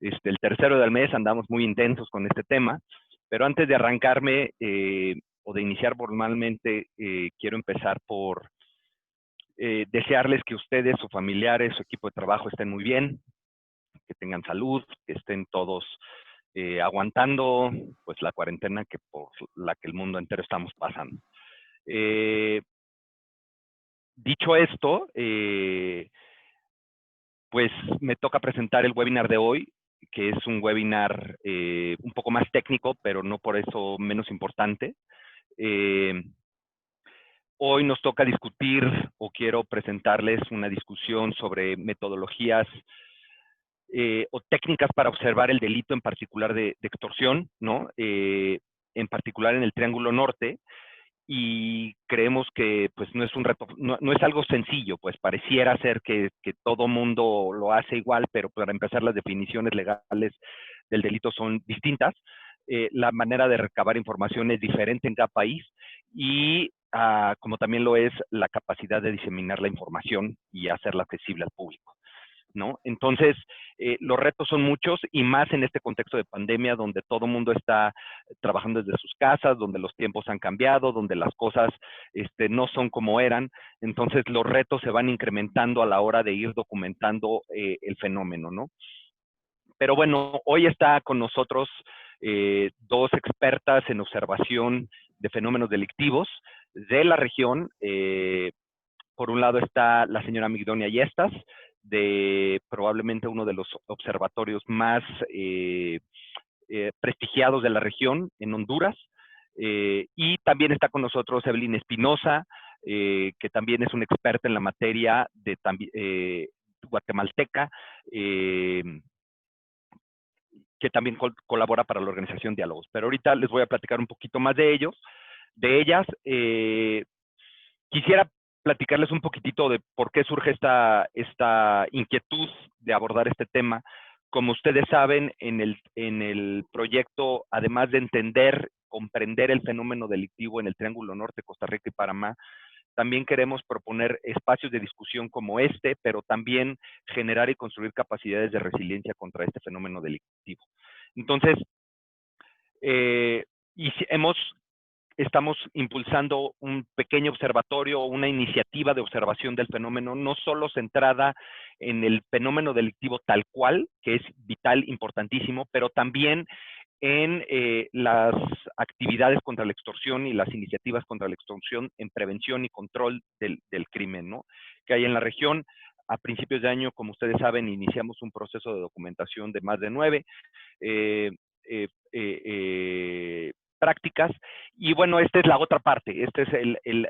el tercero del mes, andamos muy intensos con este tema, pero antes de arrancarme o de iniciar formalmente, quiero empezar por desearles que ustedes, sus familiares, su equipo de trabajo estén muy bien, que tengan salud, que estén todos aguantando pues la cuarentena que por la que el mundo entero estamos pasando. Dicho esto, pues me toca presentar el webinar de hoy, que es un webinar un poco más técnico, pero no por eso menos importante. Hoy nos toca discutir, o quiero presentarles una discusión sobre metodologías o técnicas para observar el delito en particular de extorsión, ¿no? En particular en el Triángulo Norte, y creemos que pues no es un reto, no es algo sencillo, pues pareciera ser que todo mundo lo hace igual, pero para empezar las definiciones legales del delito son distintas, la manera de recabar información es diferente en cada país y como también lo es la capacidad de diseminar la información y hacerla accesible al público, ¿no? Entonces, los retos son muchos y más en este contexto de pandemia donde todo el mundo está trabajando desde sus casas, donde los tiempos han cambiado, donde las cosas no son como eran. Entonces, los retos se van incrementando a la hora de ir documentando el fenómeno, ¿no? Pero bueno, hoy está con nosotros dos expertas en observación de fenómenos delictivos de la región. Por un lado está la señora Migdonia Yestas, de probablemente uno de los observatorios más prestigiados de la región en Honduras. Y también está con nosotros Evelyn Espinosa, que también es una experta en la materia de guatemalteca, que también colabora para la organización Diálogos. Pero ahorita les voy a platicar un poquito más de ellos, de ellas. Quisiera platicarles un poquitito de por qué surge esta inquietud de abordar este tema. Como ustedes saben, en el proyecto, además de comprender el fenómeno delictivo en el Triángulo Norte, Costa Rica y Panamá, también queremos proponer espacios de discusión como este, pero también generar y construir capacidades de resiliencia contra este fenómeno delictivo. Entonces, estamos impulsando un pequeño observatorio o una iniciativa de observación del fenómeno, no solo centrada en el fenómeno delictivo tal cual, que es vital, importantísimo, pero también en las actividades contra la extorsión y las iniciativas contra la extorsión en prevención y control del crimen, ¿no?, que hay en la región. A principios de año, como ustedes saben, iniciamos un proceso de documentación de más de 9 prácticas. Y bueno, esta es la otra parte, esta es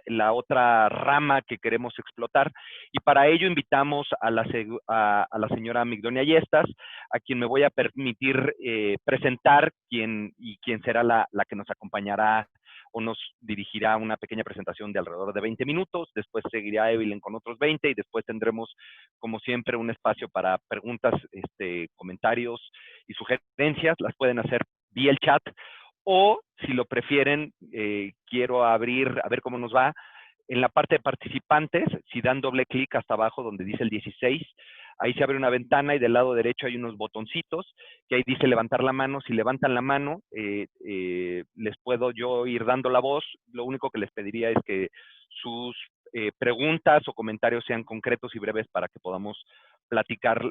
la otra rama que queremos explotar. Y para ello invitamos a la señora Migdonia Yestas, a quien me voy a permitir presentar, quien será la que nos acompañará o nos dirigirá una pequeña presentación de alrededor de 20 minutos. Después seguirá Evelyn con otros 20 y después tendremos, como siempre, un espacio para preguntas, comentarios y sugerencias. Las pueden hacer vía el chat, o si lo prefieren, quiero abrir, a ver cómo nos va. En la parte de participantes, si dan doble clic hasta abajo donde dice el 16, ahí se abre una ventana y del lado derecho hay unos botoncitos que ahí dice levantar la mano. Si levantan la mano, les puedo yo ir dando la voz. Lo único que les pediría es que sus preguntas o comentarios sean concretos y breves para que podamos platicar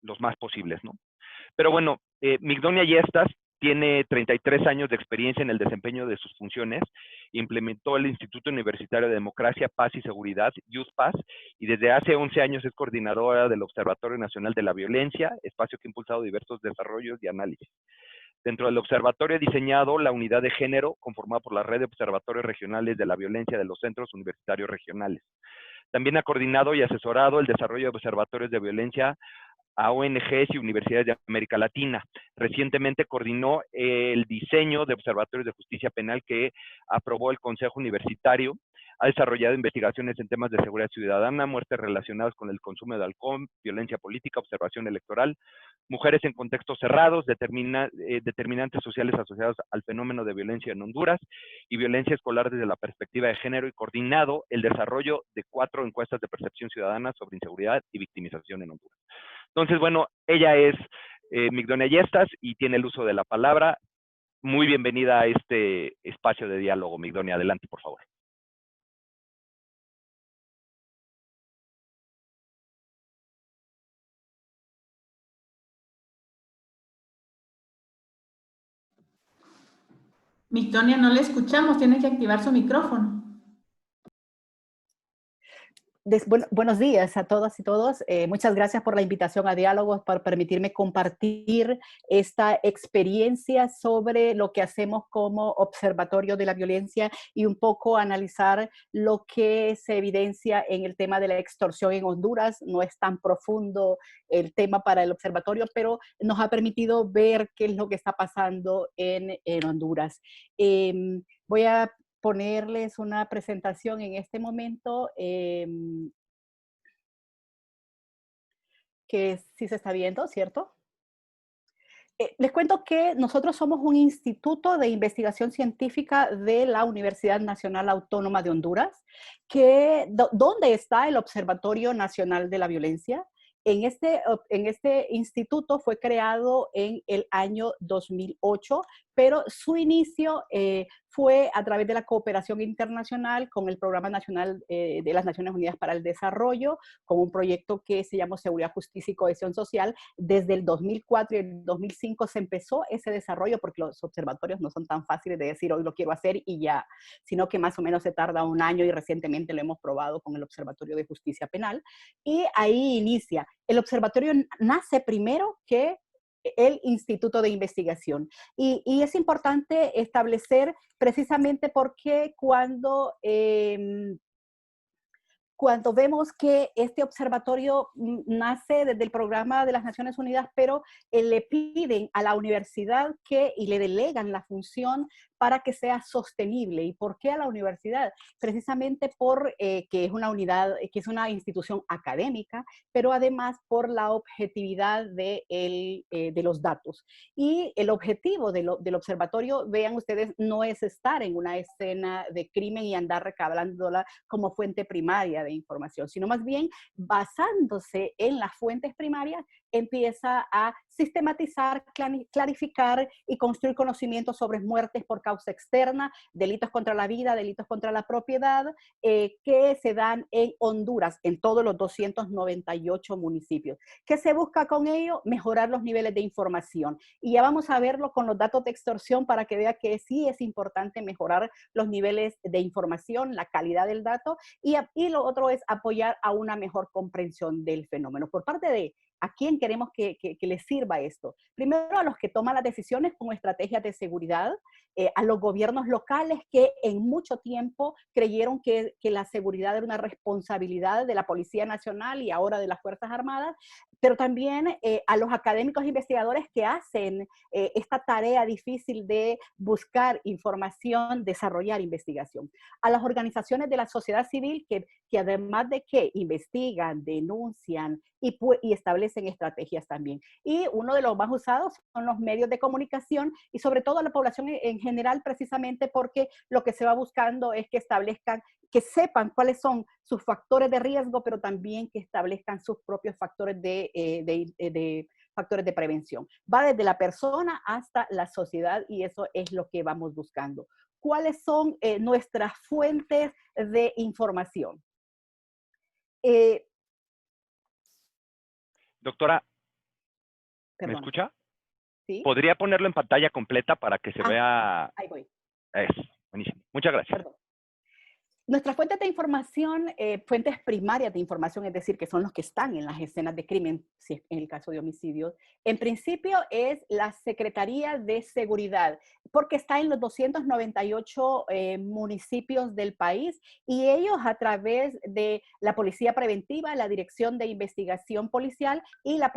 los más posibles, ¿no? Pero bueno, Migdonia Yestas tiene 33 años de experiencia en el desempeño de sus funciones. Implementó el Instituto Universitario de Democracia, Paz y Seguridad, YouthPaz, y desde hace 11 años es coordinadora del Observatorio Nacional de la Violencia, espacio que ha impulsado diversos desarrollos y análisis. Dentro del observatorio ha diseñado la unidad de género, conformada por la red de observatorios regionales de la violencia de los centros universitarios regionales. También ha coordinado y asesorado el desarrollo de observatorios de violencia a ONGs y universidades de América Latina. Recientemente coordinó el diseño de observatorios de justicia penal que aprobó el Consejo Universitario. Ha desarrollado investigaciones en temas de seguridad ciudadana, muertes relacionadas con el consumo de alcohol, violencia política, observación electoral, mujeres en contextos cerrados, determinantes sociales asociados al fenómeno de violencia en Honduras y violencia escolar desde la perspectiva de género, y coordinado el desarrollo de 4 encuestas de percepción ciudadana sobre inseguridad y victimización en Honduras. Entonces, bueno, ella es Migdonia Yestas y tiene el uso de la palabra. Muy bienvenida a este espacio de diálogo, Migdonia. Adelante, por favor. Migdonia, no le escuchamos, tiene que activar su micrófono. Buenos días a todas y todos. Muchas gracias por la invitación a Diálogos, por permitirme compartir esta experiencia sobre lo que hacemos como Observatorio de la Violencia y un poco analizar lo que se evidencia en el tema de la extorsión en Honduras. No es tan profundo el tema para el observatorio, pero nos ha permitido ver qué es lo que está pasando en Honduras. Voy a ponerles una presentación en este momento, que sí se está viendo, ¿cierto? Les cuento que nosotros somos un instituto de investigación científica de la Universidad Nacional Autónoma de Honduras, donde está el Observatorio Nacional de la Violencia. En este instituto fue creado en el año 2008, pero su inicio fue a través de la cooperación internacional con el Programa Nacional de las Naciones Unidas para el Desarrollo, con un proyecto que se llama Seguridad, Justicia y Cohesión Social. Desde el 2004 y el 2005 se empezó ese desarrollo, porque los observatorios no son tan fáciles de decir hoy lo quiero hacer y ya, sino que más o menos se tarda un año, y recientemente lo hemos probado con el Observatorio de Justicia Penal. Y ahí inicia. El observatorio nace primero que el Instituto de Investigación. Y es importante establecer precisamente porque cuando vemos que este observatorio nace desde el programa de las Naciones Unidas, pero le piden a la universidad y le delegan la función para que sea sostenible. ¿Y por qué a la universidad? Precisamente que es una unidad, que es una institución académica, pero además por la objetividad de los datos. Y el objetivo del observatorio, vean ustedes, no es estar en una escena de crimen y andar recabándola como fuente primaria de información, sino más bien basándose en las fuentes primarias, empieza a sistematizar, clarificar y construir conocimientos sobre muertes por causa externa, delitos contra la vida, delitos contra la propiedad, que se dan en Honduras, en todos los 298 municipios. ¿Qué se busca con ello? Mejorar los niveles de información. Y ya vamos a verlo con los datos de extorsión para que vea que sí es importante mejorar los niveles de información, la calidad del dato, y lo otro es apoyar a una mejor comprensión del fenómeno. Por parte de ¿a quién queremos que les sirva esto? Primero, a los que toman las decisiones con estrategias de seguridad, a los gobiernos locales que en mucho tiempo creyeron que la seguridad era una responsabilidad de la Policía Nacional y ahora de las Fuerzas Armadas, pero también a los académicos e investigadores que hacen esta tarea difícil de buscar información, desarrollar investigación. A las organizaciones de la sociedad civil que además de que investigan, denuncian y establecen estrategias también. Y uno de los más usados son los medios de comunicación y sobre todo a la población en general, precisamente porque lo que se va buscando es que establezcan, que sepan cuáles son sus factores de riesgo, pero también que establezcan sus propios factores factores de prevención. Va desde la persona hasta la sociedad y eso es lo que vamos buscando. ¿Cuáles son nuestras fuentes de información? Doctora, Perdón. ¿me escucha? ¿Sí? ¿Podría ponerlo en pantalla completa para que se vea? Ahí voy. Eso, buenísimo. Muchas gracias. Perdón. Nuestras fuentes de información, fuentes primarias de información, es decir, que son los que están en las escenas de crimen, si es en el caso de homicidios, en principio es la Secretaría de Seguridad, porque está en los 298 municipios del país y ellos a través de la Policía Preventiva, la Dirección de Investigación Policial y la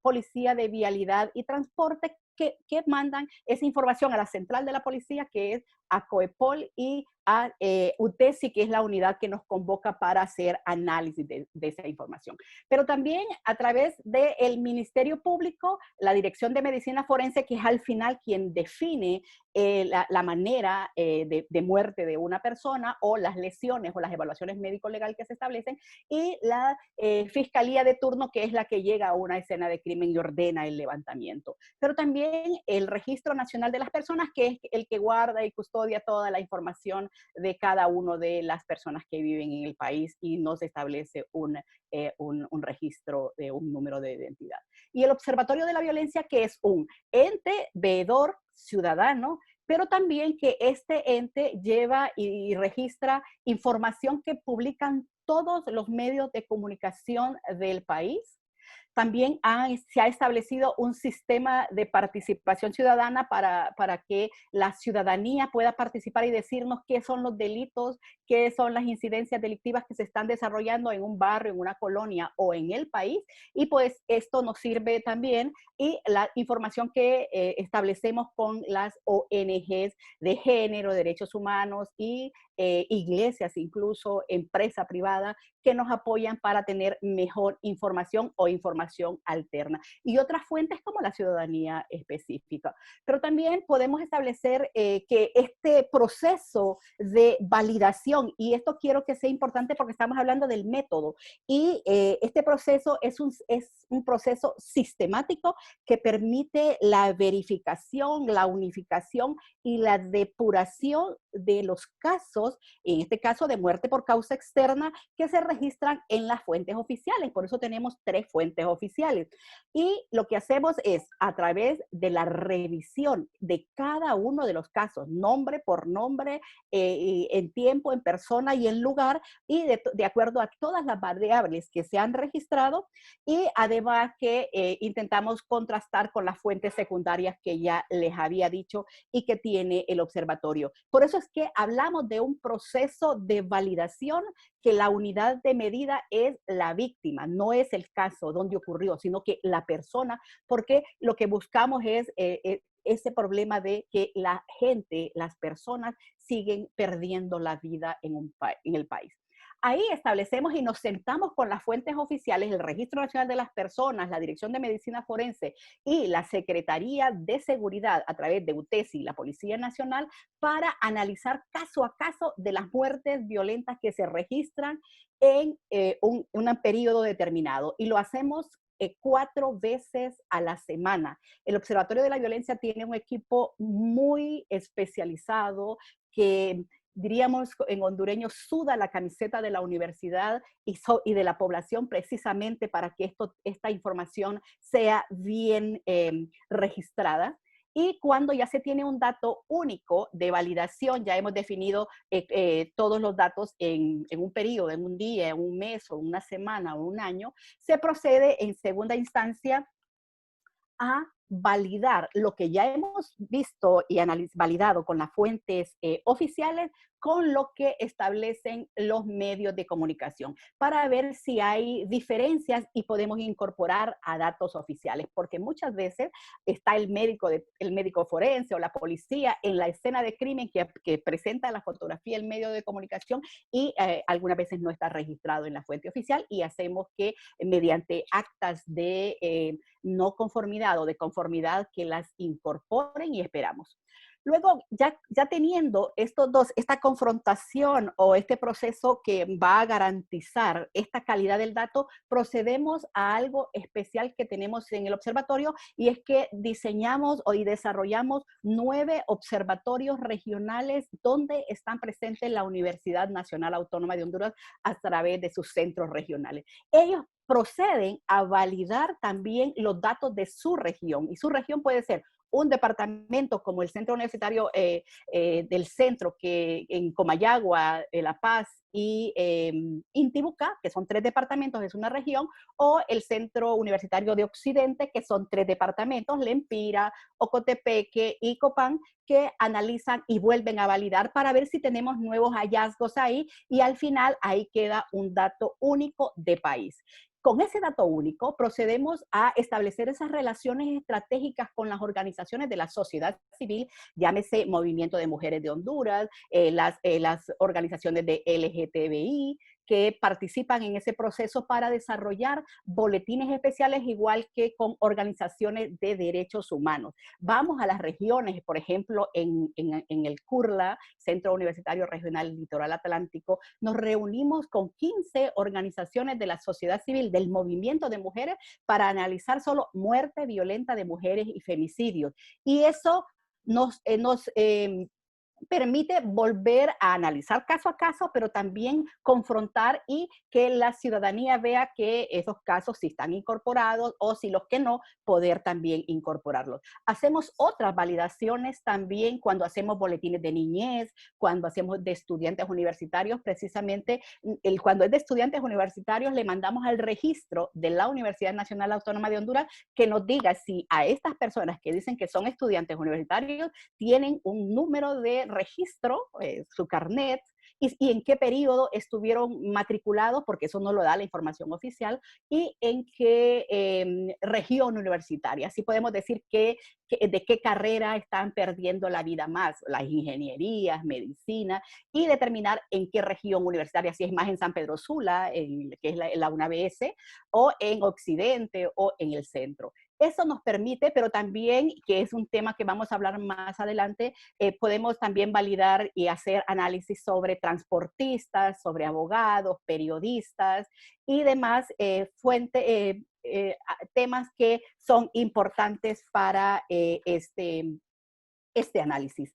Policía de Vialidad y Transporte que mandan esa información a la central de la policía, que es a COEPOL, y a UTESI, que es la unidad que nos convoca para hacer análisis de esa información. Pero también a través del Ministerio Público, la Dirección de Medicina Forense, que es al final quien define la manera de muerte de una persona, o las lesiones o las evaluaciones médico-legal que se establecen, y la Fiscalía de turno, que es la que llega a una escena de crimen y ordena el levantamiento. Pero también el Registro Nacional de las Personas, que es el que guarda y custodia toda la información de cada una de las personas que viven en el país, y no se establece un registro de un número de identidad. Y el Observatorio de la Violencia, que es un ente veedor ciudadano, pero también que este ente lleva y registra información que publican todos los medios de comunicación del país. También se ha establecido un sistema de participación ciudadana para que la ciudadanía pueda participar y decirnos qué son los delitos, qué son las incidencias delictivas que se están desarrollando en un barrio, en una colonia o en el país. Y pues esto nos sirve también, y la información que establecemos con las ONGs de género, derechos humanos y iglesias, incluso empresa privada, que nos apoyan para tener mejor información o información alterna. Y otras fuentes como la ciudadanía específica. Pero también podemos establecer que este proceso de validación, y esto quiero que sea importante porque estamos hablando del método, y este proceso es un proceso sistemático que permite la verificación, la unificación y la depuración de los casos, en este caso de muerte por causa externa, que se registran en las fuentes oficiales. Por eso tenemos 3 fuentes oficiales. Y lo que hacemos es, a través de la revisión de cada uno de los casos, nombre por nombre, en tiempo, en persona y en lugar, y de acuerdo a todas las variables que se han registrado, y además que intentamos contrastar con las fuentes secundarias que ya les había dicho y que tiene el observatorio. Por eso es que hablamos de un proceso de validación, que la unidad de medida es la víctima, no es el caso donde ocurrió, sino que la persona, porque lo que buscamos es ese problema de que la gente, las personas, siguen perdiendo la vida en el país. Ahí establecemos y nos sentamos con las fuentes oficiales, el Registro Nacional de las Personas, la Dirección de Medicina Forense y la Secretaría de Seguridad a través de UTESI y la Policía Nacional, para analizar caso a caso de las muertes violentas que se registran en un periodo determinado. Y lo hacemos 4 veces a la semana. El Observatorio de la Violencia tiene un equipo muy especializado que, diríamos en hondureño, suda la camiseta de la universidad y de la población, precisamente para que esta información sea bien registrada. Y cuando ya se tiene un dato único de validación, ya hemos definido todos los datos en un periodo, en un día, en un mes, o una semana, o un año, se procede en segunda instancia a validar lo que ya hemos visto y validado con las fuentes oficiales, con lo que establecen los medios de comunicación, para ver si hay diferencias y podemos incorporar a datos oficiales, porque muchas veces está el médico forense o la policía en la escena de crimen que presenta la fotografía el medio de comunicación, y algunas veces no está registrado en la fuente oficial, y hacemos que mediante actas de no conformidad o de conformidad, que las incorporen, y esperamos. Luego, ya teniendo esta confrontación o este proceso que va a garantizar esta calidad del dato, procedemos a algo especial que tenemos en el observatorio, y es que diseñamos y desarrollamos 9 observatorios regionales donde están presentes la Universidad Nacional Autónoma de Honduras a través de sus centros regionales. Ellos proceden a validar también los datos de su región, y su región puede ser un departamento como el Centro Universitario del Centro, que en Comayagua, La Paz y Intibucá, que son 3 departamentos, es una región, o el Centro Universitario de Occidente, que son 3 departamentos, Lempira, Ocotepeque y Copán, que analizan y vuelven a validar para ver si tenemos nuevos hallazgos ahí, y al final ahí queda un dato único de país. Con ese dato único procedemos a establecer esas relaciones estratégicas con las organizaciones organizaciones de la sociedad civil, llámese Movimiento de Mujeres de Honduras, las organizaciones de LGTBI, que participan en ese proceso para desarrollar boletines especiales, igual que con organizaciones de derechos humanos. Vamos a las regiones, por ejemplo, en el CURLA, Centro Universitario Regional Litoral Atlántico, nos reunimos con 15 organizaciones de la sociedad civil, del movimiento de mujeres, para analizar solo muerte violenta de mujeres y femicidios. Y eso nos permite volver a analizar caso a caso, pero también confrontar y que la ciudadanía vea que esos casos sí están incorporados o si los que no, poder también incorporarlos. Hacemos otras validaciones también cuando hacemos boletines de niñez, cuando hacemos de estudiantes universitarios, precisamente cuando es de estudiantes universitarios le mandamos al registro de la Universidad Nacional Autónoma de Honduras que nos diga si a estas personas que dicen que son estudiantes universitarios tienen un número de registro, su carnet, y en qué periodo estuvieron matriculados, porque eso no lo da la información oficial, y en qué región universitaria. Así podemos decir de qué carrera están perdiendo la vida más, las ingenierías, medicina, y determinar en qué región universitaria, si es más en San Pedro Sula, que es la UNABS, o en Occidente, o en el centro. Eso nos permite, pero también, que es un tema que vamos a hablar más adelante, podemos también validar y hacer análisis sobre transportistas, sobre abogados, periodistas y demás temas que son importantes para este análisis.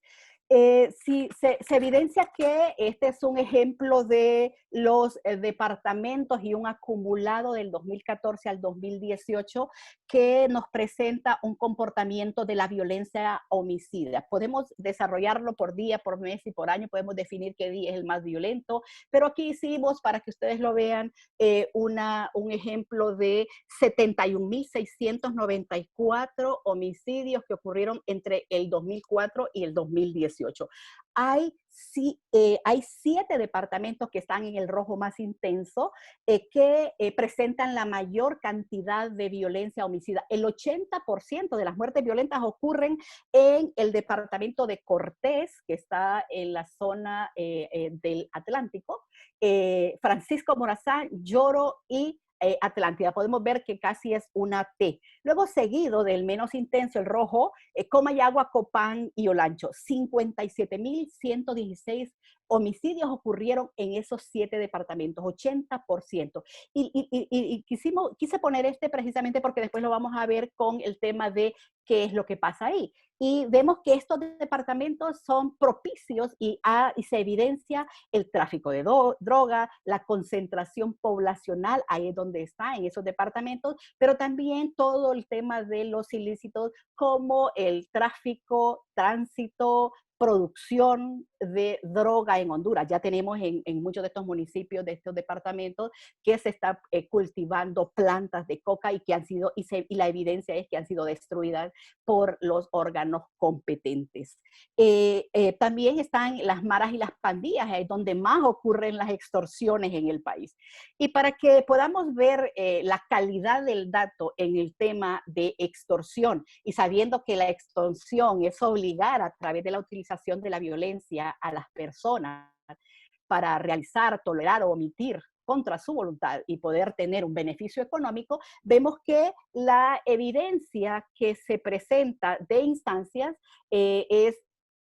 Sí, se evidencia que este es un ejemplo de los departamentos y un acumulado del 2014 al 2018 que nos presenta un comportamiento de la violencia homicida. Podemos desarrollarlo por día, por mes y por año, podemos definir qué día es el más violento, pero aquí hicimos, para que ustedes lo vean, un ejemplo de 71.694 homicidios que ocurrieron entre el 2004 y el 2018. Hay 7 departamentos que están en el rojo más intenso, que presentan la mayor cantidad de violencia homicida. El 80% de las muertes violentas ocurren en el departamento de Cortés, que está en la zona del Atlántico, Francisco Morazán, Lloro y Atlántida. Podemos ver que casi es una T. Luego seguido del menos intenso, el rojo, Comayagua, Copán y Olancho. 57.116 homicidios ocurrieron en esos 7 departamentos, 80%. Y quise poner precisamente porque después lo vamos a ver con el tema de qué es lo que pasa ahí. Y vemos que estos departamentos son propicios y se evidencia el tráfico de droga, la concentración poblacional, ahí es donde está, en esos departamentos, pero también todo el tema de los ilícitos como el tráfico, tránsito, producción de droga en Honduras. Ya tenemos en muchos de estos municipios, de estos departamentos, que se está cultivando plantas de coca y que han sido, y la evidencia es que han sido destruidas por los órganos competentes. También están las maras y las pandillas, es donde más ocurren las extorsiones en el país. Y para que podamos ver la calidad del dato en el tema de extorsión, y sabiendo que la extorsión es obligar a través de la utilización de la violencia a las personas para realizar, tolerar o omitir contra su voluntad y poder tener un beneficio económico, vemos que la evidencia que se presenta de instancias es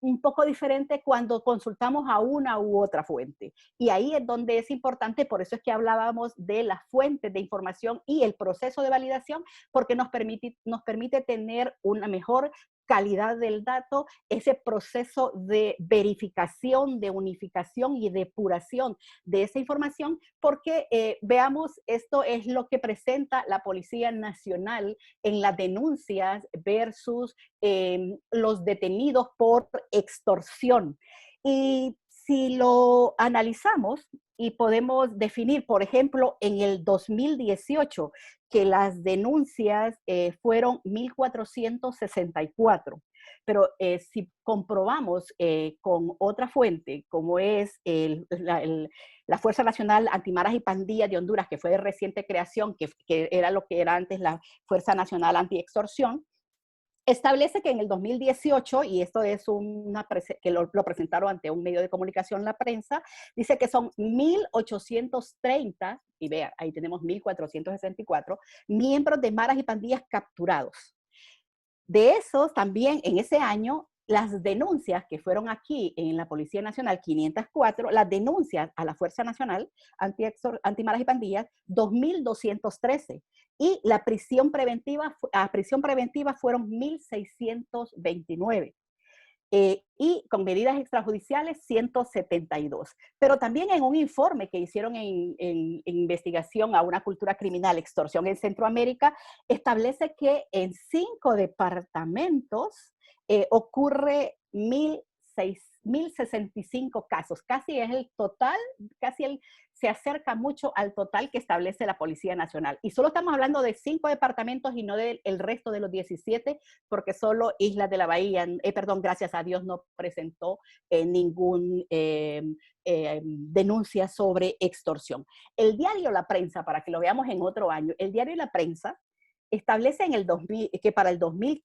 un poco diferente cuando consultamos a una u otra fuente. Y ahí es donde es importante, por eso es que hablábamos de las fuentes de información y el proceso de validación, porque nos permite tener una mejor calidad del dato, ese proceso de verificación, de unificación y depuración de esa información, porque veamos, esto es lo que presenta la Policía Nacional en las denuncias versus los detenidos por extorsión. Y si lo analizamos y podemos definir, por ejemplo, en el 2018, que las denuncias fueron 1.464. Pero si comprobamos con otra fuente, como es la Fuerza Nacional Antimaras y Pandillas de Honduras, que fue de reciente creación, que era lo que era antes la Fuerza Nacional Antiextorsión, establece que en el 2018, y esto es que lo presentaron ante un medio de comunicación, la prensa, dice que son 1.830, y vea, ahí tenemos 1.464, miembros de maras y pandillas capturados. De esos, también en ese año, las denuncias que fueron aquí en la Policía Nacional, 504, las denuncias a la Fuerza Nacional anti-maras y pandillas, 2.213. Y la prisión preventiva fueron 1.629. Y con medidas extrajudiciales 172. Pero también en un informe que hicieron en investigación a una cultura criminal, extorsión en Centroamérica, establece que en 5 departamentos ocurre 1.065 casos. Casi es el total, se acerca mucho al total que establece la Policía Nacional. Y solo estamos hablando de 5 departamentos y no del resto de los 17, porque solo Islas de la Bahía, gracias a Dios, no presentó ningún denuncia sobre extorsión. El diario La Prensa, para que lo veamos en otro año, el diario La Prensa establece en el 2000, que para el 2000,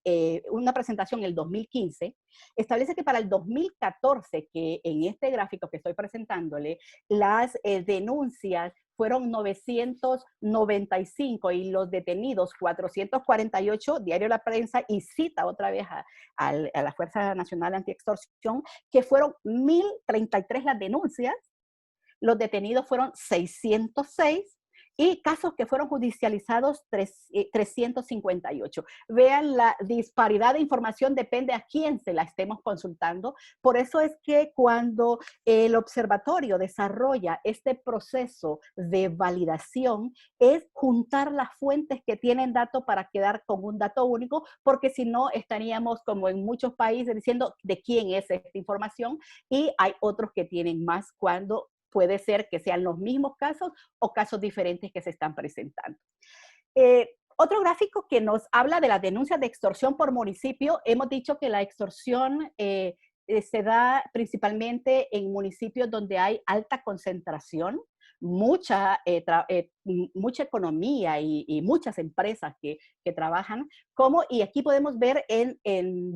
una presentación en el 2015, establece que para el 2014, que en este gráfico que estoy presentándole, las denuncias fueron 995 y los detenidos 448, diario La Prensa, y cita otra vez a la Fuerza Nacional Antiextorsión, que fueron 1.033 las denuncias, los detenidos fueron 606, y casos que fueron judicializados 358. Vean, la disparidad de información depende a quién se la estemos consultando. Por eso es que cuando el observatorio desarrolla este proceso de validación, es juntar las fuentes que tienen datos para quedar con un dato único, porque si no estaríamos como en muchos países diciendo de quién es esta información, y hay otros que tienen más cuando puede ser que sean los mismos casos o casos diferentes que se están presentando. Otro gráfico que nos habla de las denuncias de extorsión por municipio, hemos dicho que la extorsión se da principalmente en municipios donde hay alta concentración, mucha economía y muchas empresas que trabajan, y aquí podemos ver en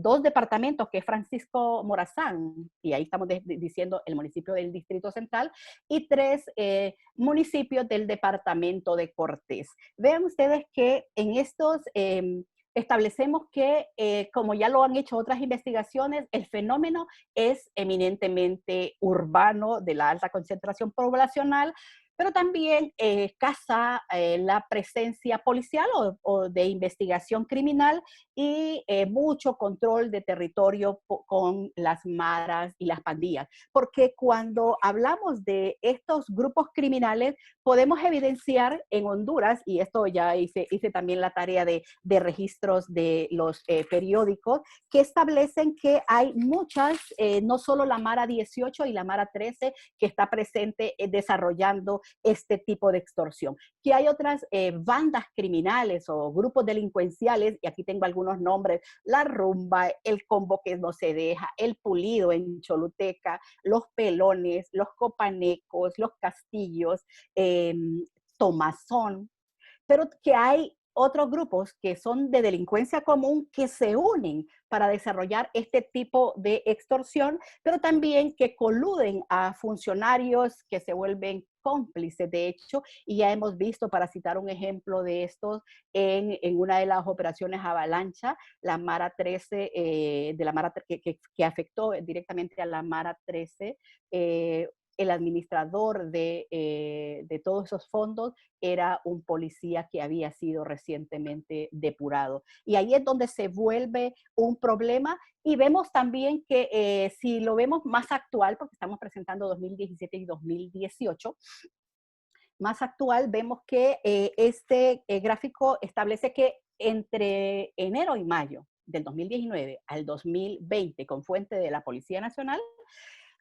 2 departamentos, que es Francisco Morazán, y ahí estamos diciendo el municipio del Distrito Central, y 3 municipios del departamento de Cortés. Vean ustedes que en estos establecemos que, como ya lo han hecho otras investigaciones, el fenómeno es eminentemente urbano, de la alta concentración poblacional, pero también caza la presencia policial o de investigación criminal, y mucho control de territorio con las maras y las pandillas. Porque cuando hablamos de estos grupos criminales, podemos evidenciar en Honduras, y esto ya hice también la tarea de registros de los periódicos, que establecen que hay muchas, no solo la Mara 18 y la Mara 13, que está presente desarrollando este tipo de extorsión, que hay otras bandas criminales o grupos delincuenciales, y aquí tengo algunos nombres: La Rumba, el Combo que no se deja, el Pulido en Choluteca, los Pelones, los Copanecos, los Castillos, Tomazón, pero que hay otros grupos que son de delincuencia común que se unen para desarrollar este tipo de extorsión, pero también que coluden a funcionarios que se vuelven cómplices, de hecho, y ya hemos visto, para citar un ejemplo de estos, en una de las operaciones Avalancha, la Mara 13, que afectó directamente a la Mara 13, el administrador de todos esos fondos era un policía que había sido recientemente depurado. Y ahí es donde se vuelve un problema, y vemos también que si lo vemos más actual, porque estamos presentando 2017 y 2018, más actual, vemos que este gráfico establece que entre enero y mayo del 2019 al 2020, con fuente de la Policía Nacional,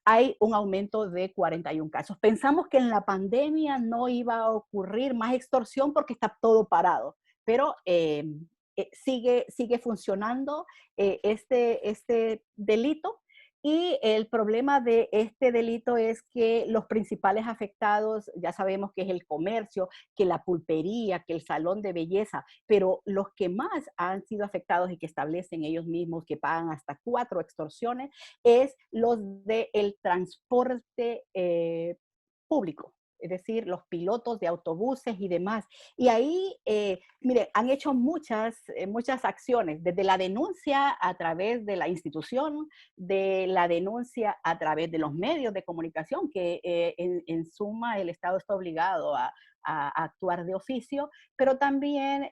hay un aumento de 41 casos. Pensamos que en la pandemia no iba a ocurrir más extorsión porque está todo parado, pero sigue funcionando este delito, Y el problema de este delito es que los principales afectados, ya sabemos que es el comercio, que la pulpería, que el salón de belleza, pero los que más han sido afectados y que establecen ellos mismos que pagan hasta 4 extorsiones, es los del transporte público, es decir, los pilotos de autobuses y demás. Y ahí, mire, han hecho muchas acciones, desde la denuncia a través de la institución, de la denuncia a través de los medios de comunicación, que en suma el Estado está obligado a actuar de oficio, pero también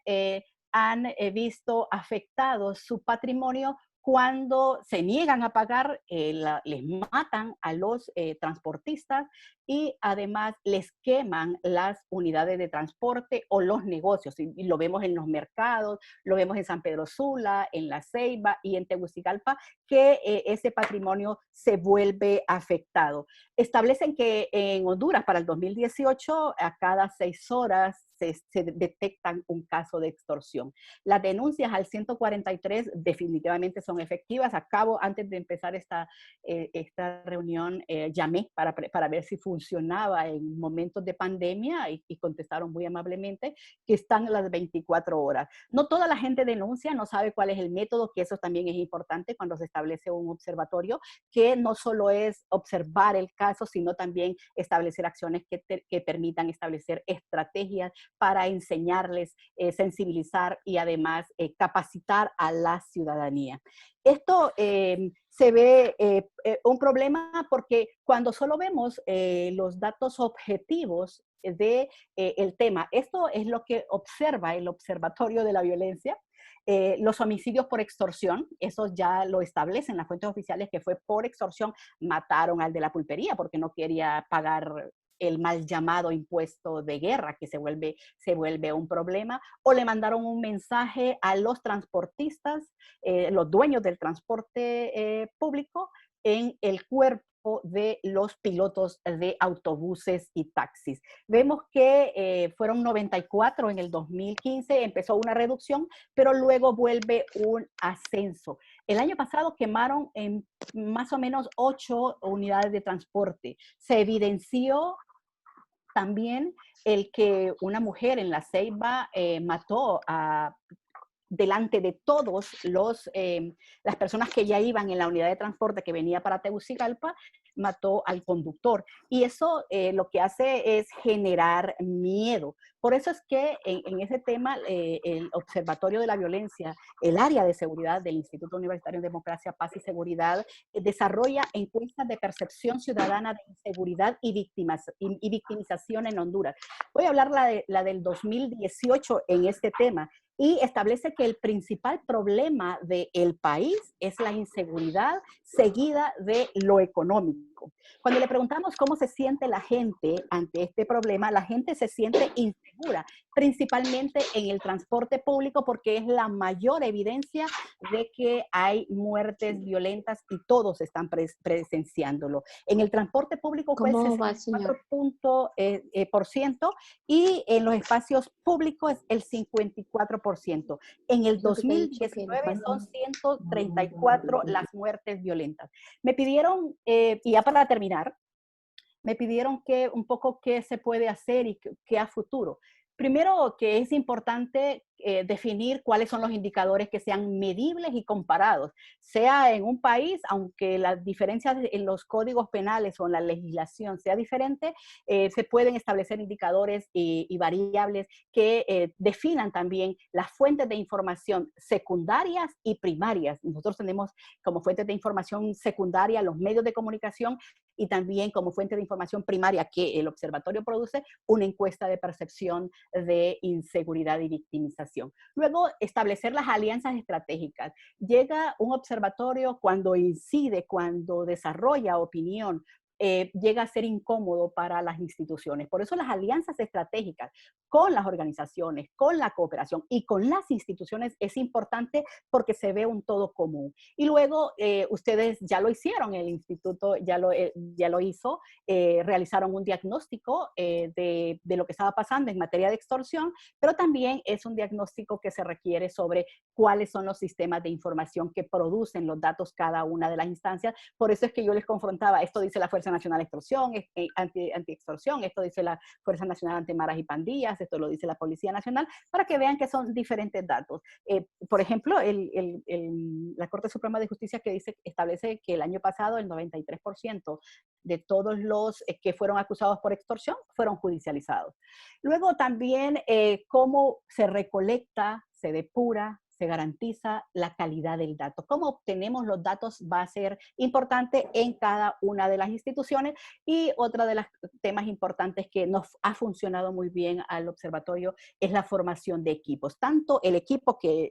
han visto afectado su patrimonio cuando se niegan a pagar, les matan a los transportistas y además les queman las unidades de transporte o los negocios. Y lo vemos en los mercados, lo vemos en San Pedro Sula, en La Ceiba y en Tegucigalpa, que ese patrimonio se vuelve afectado. Establecen que en Honduras para el 2018 a cada 6 horas se detectan un caso de extorsión. Las denuncias al 143 definitivamente son efectivas. Antes de empezar esta reunión, llamé para ver si funcionaba en momentos de pandemia y contestaron muy amablemente que están las 24 horas. No toda la gente denuncia, no sabe cuál es el método, que eso también es importante cuando se establece un observatorio, que no solo es observar el caso, sino también establecer acciones que permitan establecer estrategias para enseñarles, sensibilizar y además capacitar a la ciudadanía. Esto se ve un problema porque cuando solo vemos los datos objetivos de el tema, esto es lo que observa el Observatorio de la Violencia. Los homicidios por extorsión, eso ya lo establecen las fuentes oficiales que fue por extorsión, mataron al de la pulpería porque no quería pagar el mal llamado impuesto de guerra, que se vuelve un problema, o le mandaron un mensaje a los transportistas, los dueños del transporte público, en el cuerpo de los pilotos de autobuses y taxis. Vemos que fueron 94 en el 2015, empezó una reducción, pero luego vuelve un ascenso. El año pasado quemaron en más o menos 8 unidades de transporte. Se evidenció también el que una mujer en La Ceiba mató delante de todos las personas que ya iban en la unidad de transporte que venía para Tegucigalpa, mató al conductor. Y eso lo que hace es generar miedo. Por eso es que en ese tema el Observatorio de la Violencia, el área de seguridad del Instituto Universitario de Democracia, Paz y Seguridad, desarrolla encuestas de percepción ciudadana de inseguridad y victimización en Honduras. Voy a hablar la del 2018 en este tema. Y establece que el principal problema del país es la inseguridad seguida de lo económico. Cuando le preguntamos cómo se siente la gente ante este problema, la gente se siente insegura, principalmente en el transporte público, porque es la mayor evidencia de que hay muertes violentas y todos están presenciándolo. En el transporte público fue el ¿Cómo va, señor? 64%, y en los espacios públicos el 54%. En el Lo que te he dicho, que 2019 son 134 las muertes violentas. Me pidieron, y ya para terminar, me pidieron que un poco qué se puede hacer y qué a futuro. Primero, que es importante definir cuáles son los indicadores que sean medibles y comparados, sea en un país, aunque las diferencias en los códigos penales o en la legislación sea diferente, se pueden establecer indicadores y variables que definan también las fuentes de información secundarias y primarias. Nosotros tenemos como fuentes de información secundaria los medios de comunicación y también como fuente de información primaria que el observatorio produce una encuesta de percepción de inseguridad y victimización. Luego, establecer las alianzas estratégicas. Llega un observatorio cuando incide, cuando desarrolla opinión llega a ser incómodo para las instituciones. Por eso las alianzas estratégicas con las organizaciones, con la cooperación y con las instituciones es importante porque se ve un todo común. Y luego ustedes ya lo hicieron, el instituto ya lo hizo, realizaron un diagnóstico de lo que estaba pasando en materia de extorsión, pero también es un diagnóstico que se requiere sobre cuáles son los sistemas de información que producen los datos cada una de las instancias. Por eso es que yo les confrontaba, esto dice la Fuerza Nacional de Extorsión, anti-extorsión, esto dice la Fuerza Nacional Antimaras y Pandillas, esto lo dice la Policía Nacional, para que vean que son diferentes datos. Por ejemplo, la Corte Suprema de Justicia que establece que el año pasado el 93% de todos los que fueron acusados por extorsión fueron judicializados. Luego también cómo se recolecta, se depura, se garantiza la calidad del dato. Cómo obtenemos los datos va a ser importante en cada una de las instituciones. Y otra de los temas importantes que nos ha funcionado muy bien al observatorio es la formación de equipos. Tanto el equipo que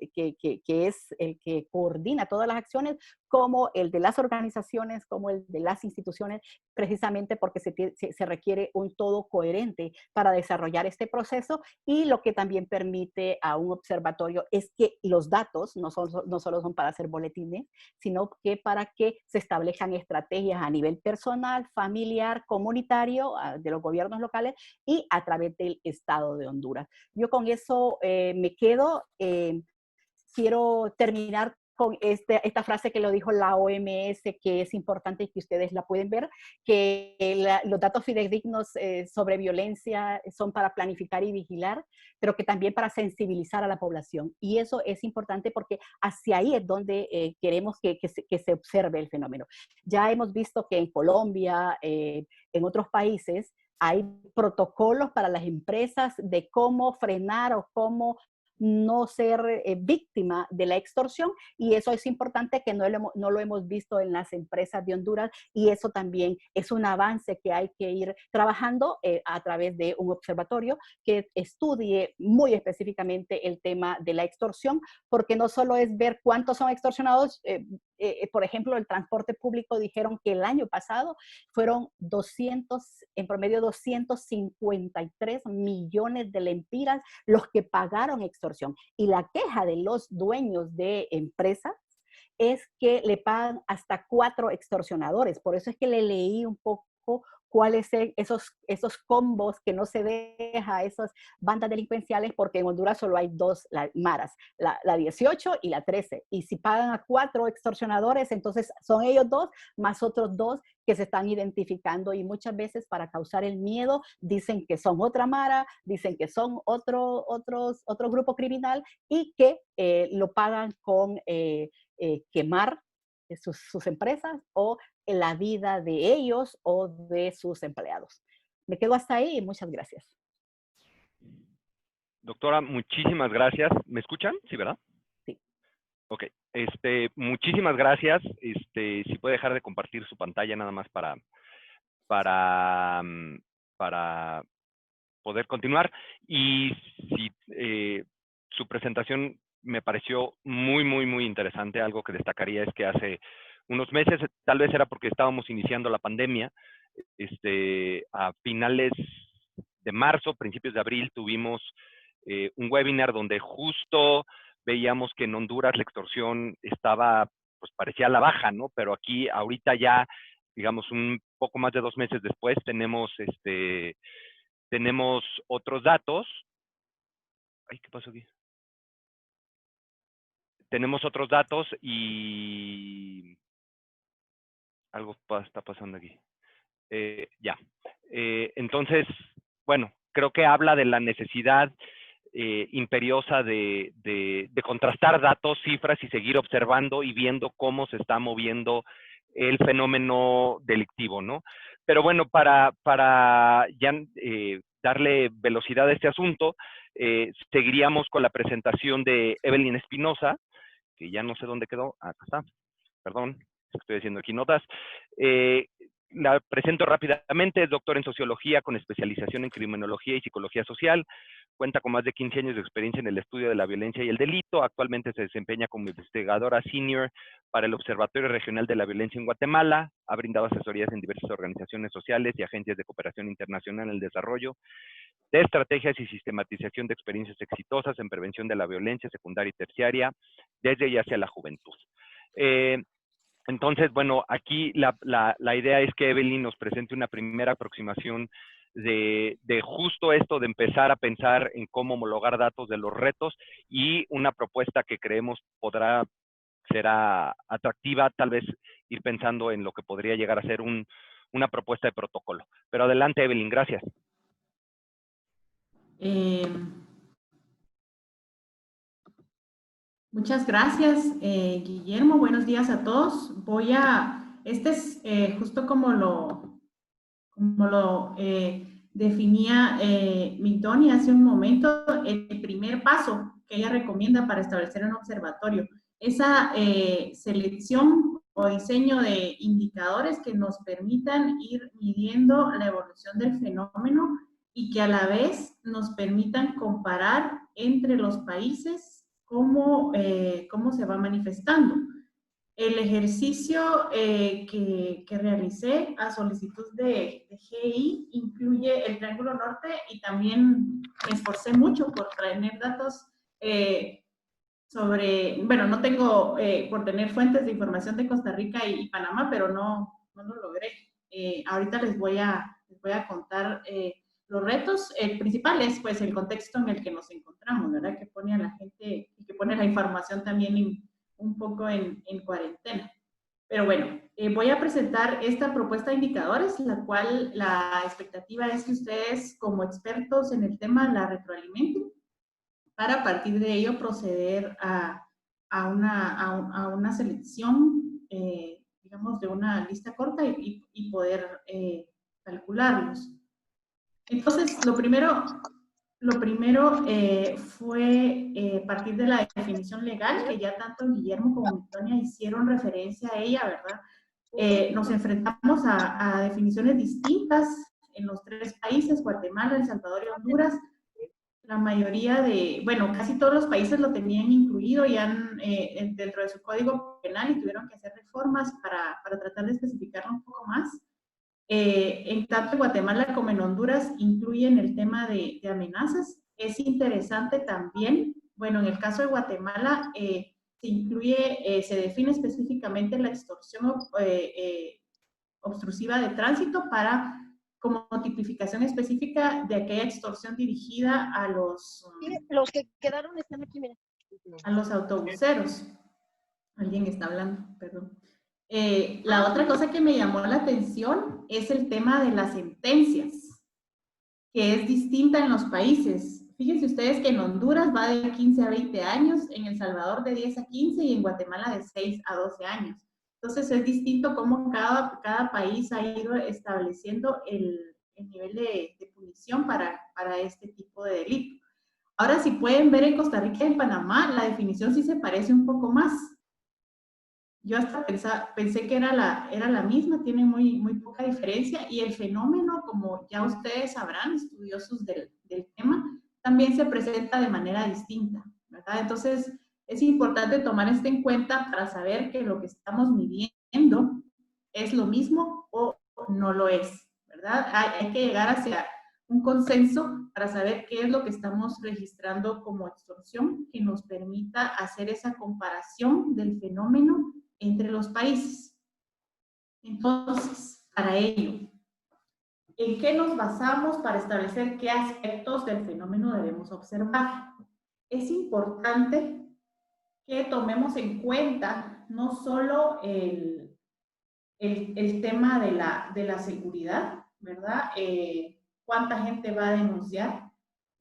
es el que coordina todas las acciones, como el de las organizaciones, como el de las instituciones, precisamente porque se requiere un todo coherente para desarrollar este proceso. Y lo que también permite a un observatorio es que los datos no solo son para hacer boletines, sino que para que se establezcan estrategias a nivel personal, familiar, comunitario, de los gobiernos locales y a través del Estado de Honduras. Yo con eso me quedo. Quiero terminar con esta frase que lo dijo la OMS, que es importante y que ustedes la pueden ver, que los datos fidedignos sobre violencia son para planificar y vigilar, pero que también para sensibilizar a la población. Y eso es importante porque hacia ahí es donde queremos que se observe el fenómeno. Ya hemos visto que en Colombia, en otros países, hay protocolos para las empresas de cómo frenar o cómo no ser víctima de la extorsión, y eso es importante que no lo hemos visto en las empresas de Honduras, y eso también es un avance que hay que ir trabajando a través de un observatorio que estudie muy específicamente el tema de la extorsión, porque no solo es ver cuántos son extorsionados. Por ejemplo, el transporte público dijeron que el año pasado fueron en promedio 253 millones de lempiras los que pagaron extorsión. Y la queja de los dueños de empresas es que le pagan hasta 4 extorsionadores. Por eso es que le leí un poco cuáles son esos combos que no se deja a esas bandas delincuenciales, porque en Honduras solo hay 2 maras, la 18 y la 13. Y si pagan a 4 extorsionadores, entonces son ellos 2 más otros 2 que se están identificando, y muchas veces para causar el miedo dicen que son otra mara, dicen que son otro grupo criminal, y que lo pagan con quemar sus empresas o la vida de ellos o de sus empleados. Me quedo hasta ahí y muchas gracias. Doctora, muchísimas gracias. ¿Me escuchan? Sí, ¿verdad? Sí. Ok. Muchísimas gracias. Si puede dejar de compartir su pantalla nada más para poder continuar. Y si su presentación me pareció muy, muy, muy interesante. Algo que destacaría es que hace unos meses, tal vez era porque estábamos iniciando la pandemia, a finales de marzo, principios de abril, tuvimos un webinar donde justo veíamos que en Honduras la extorsión estaba, pues parecía a la baja, ¿no? Pero aquí, ahorita ya, digamos, un poco más de 2 meses después, tenemos otros datos. Ay, ¿qué pasó aquí? Tenemos otros datos y algo está pasando aquí. Ya. Entonces, bueno, creo que habla de la necesidad imperiosa de contrastar datos, cifras y seguir observando y viendo cómo se está moviendo el fenómeno delictivo, ¿no? Pero bueno, para ya darle velocidad a este asunto, seguiríamos con la presentación de Evelyn Espinosa, que ya no sé dónde quedó. Acá está, perdón, estoy haciendo aquí notas. La presento rápidamente. Es doctor en sociología con especialización en criminología y psicología social, cuenta con más de 15 años de experiencia en el estudio de la violencia y el delito. Actualmente se desempeña como investigadora senior para el Observatorio Regional de la Violencia en Guatemala. Ha brindado asesorías en diversas organizaciones sociales y agencias de cooperación internacional en el desarrollo de estrategias y sistematización de experiencias exitosas en prevención de la violencia secundaria y terciaria desde y hacia la juventud. Entonces, bueno, aquí la idea es que Evelyn nos presente una primera aproximación de justo esto, de empezar a pensar en cómo homologar datos de los retos y una propuesta que creemos será atractiva, tal vez ir pensando en lo que podría llegar a ser una propuesta de protocolo. Pero adelante, Evelyn, gracias. Muchas gracias, Guillermo. Buenos días a todos. Este es justo como lo definía Migdonia hace un momento, el primer paso que ella recomienda para establecer un observatorio. Esa selección o diseño de indicadores que nos permitan ir midiendo la evolución del fenómeno y que a la vez nos permitan comparar entre los países cómo se va manifestando. El ejercicio que realicé a solicitud de GI incluye el Triángulo Norte y también me esforcé mucho por tener datos bueno, no tengo por tener fuentes de información de Costa Rica y Panamá, pero no lo logré. Ahorita les voy a contar los retos. El principal es pues el contexto en el que nos encontramos, ¿verdad? Que pone a la gente y que pone la información también un poco en cuarentena. Pero bueno, voy a presentar esta propuesta de indicadores, la cual la expectativa es que ustedes como expertos en el tema la retroalimenten para a partir de ello proceder a una selección, digamos, de una lista corta y poder calcularlos. Entonces, lo primero fue partir de la definición legal, que ya tanto Guillermo como Migdonia hicieron referencia a ella, ¿verdad? Nos enfrentamos a definiciones distintas en los tres países, Guatemala, El Salvador y Honduras. La mayoría bueno, casi todos los países lo tenían incluido ya dentro de su código penal y tuvieron que hacer reformas para tratar de especificarlo un poco más. En tanto en Guatemala como en Honduras incluyen el tema de amenazas. Es interesante también, bueno, en el caso de Guatemala se define específicamente la extorsión obstructiva de tránsito como tipificación específica de aquella extorsión dirigida a los que quedaron están aquí, miren. A los autobuseros. Alguien está hablando, perdón. La otra cosa que me llamó la atención es el tema de las sentencias, que es distinta en los países. Fíjense ustedes que en Honduras va de 15 a 20 años, en El Salvador de 10 a 15 y en Guatemala de 6 a 12 años. Entonces es distinto cómo cada país ha ido estableciendo el nivel de punición para este tipo de delito. Ahora, si pueden ver en Costa Rica y en Panamá, la definición sí se parece un poco más. Yo hasta pensé que era la misma, tiene muy poca diferencia, y el fenómeno, como ya ustedes sabrán, estudiosos del tema, también se presenta de manera distinta, ¿verdad? Entonces, es importante tomar esto en cuenta para saber que lo que estamos midiendo es lo mismo o no lo es, ¿verdad? Hay que llegar hacia un consenso para saber qué es lo que estamos registrando como extorsión que nos permita hacer esa comparación del fenómeno entre los países. Entonces, para ello, ¿en qué nos basamos para establecer qué aspectos del fenómeno debemos observar? Es importante que tomemos en cuenta no solo el tema de la seguridad, ¿verdad? Cuánta gente va a denunciar,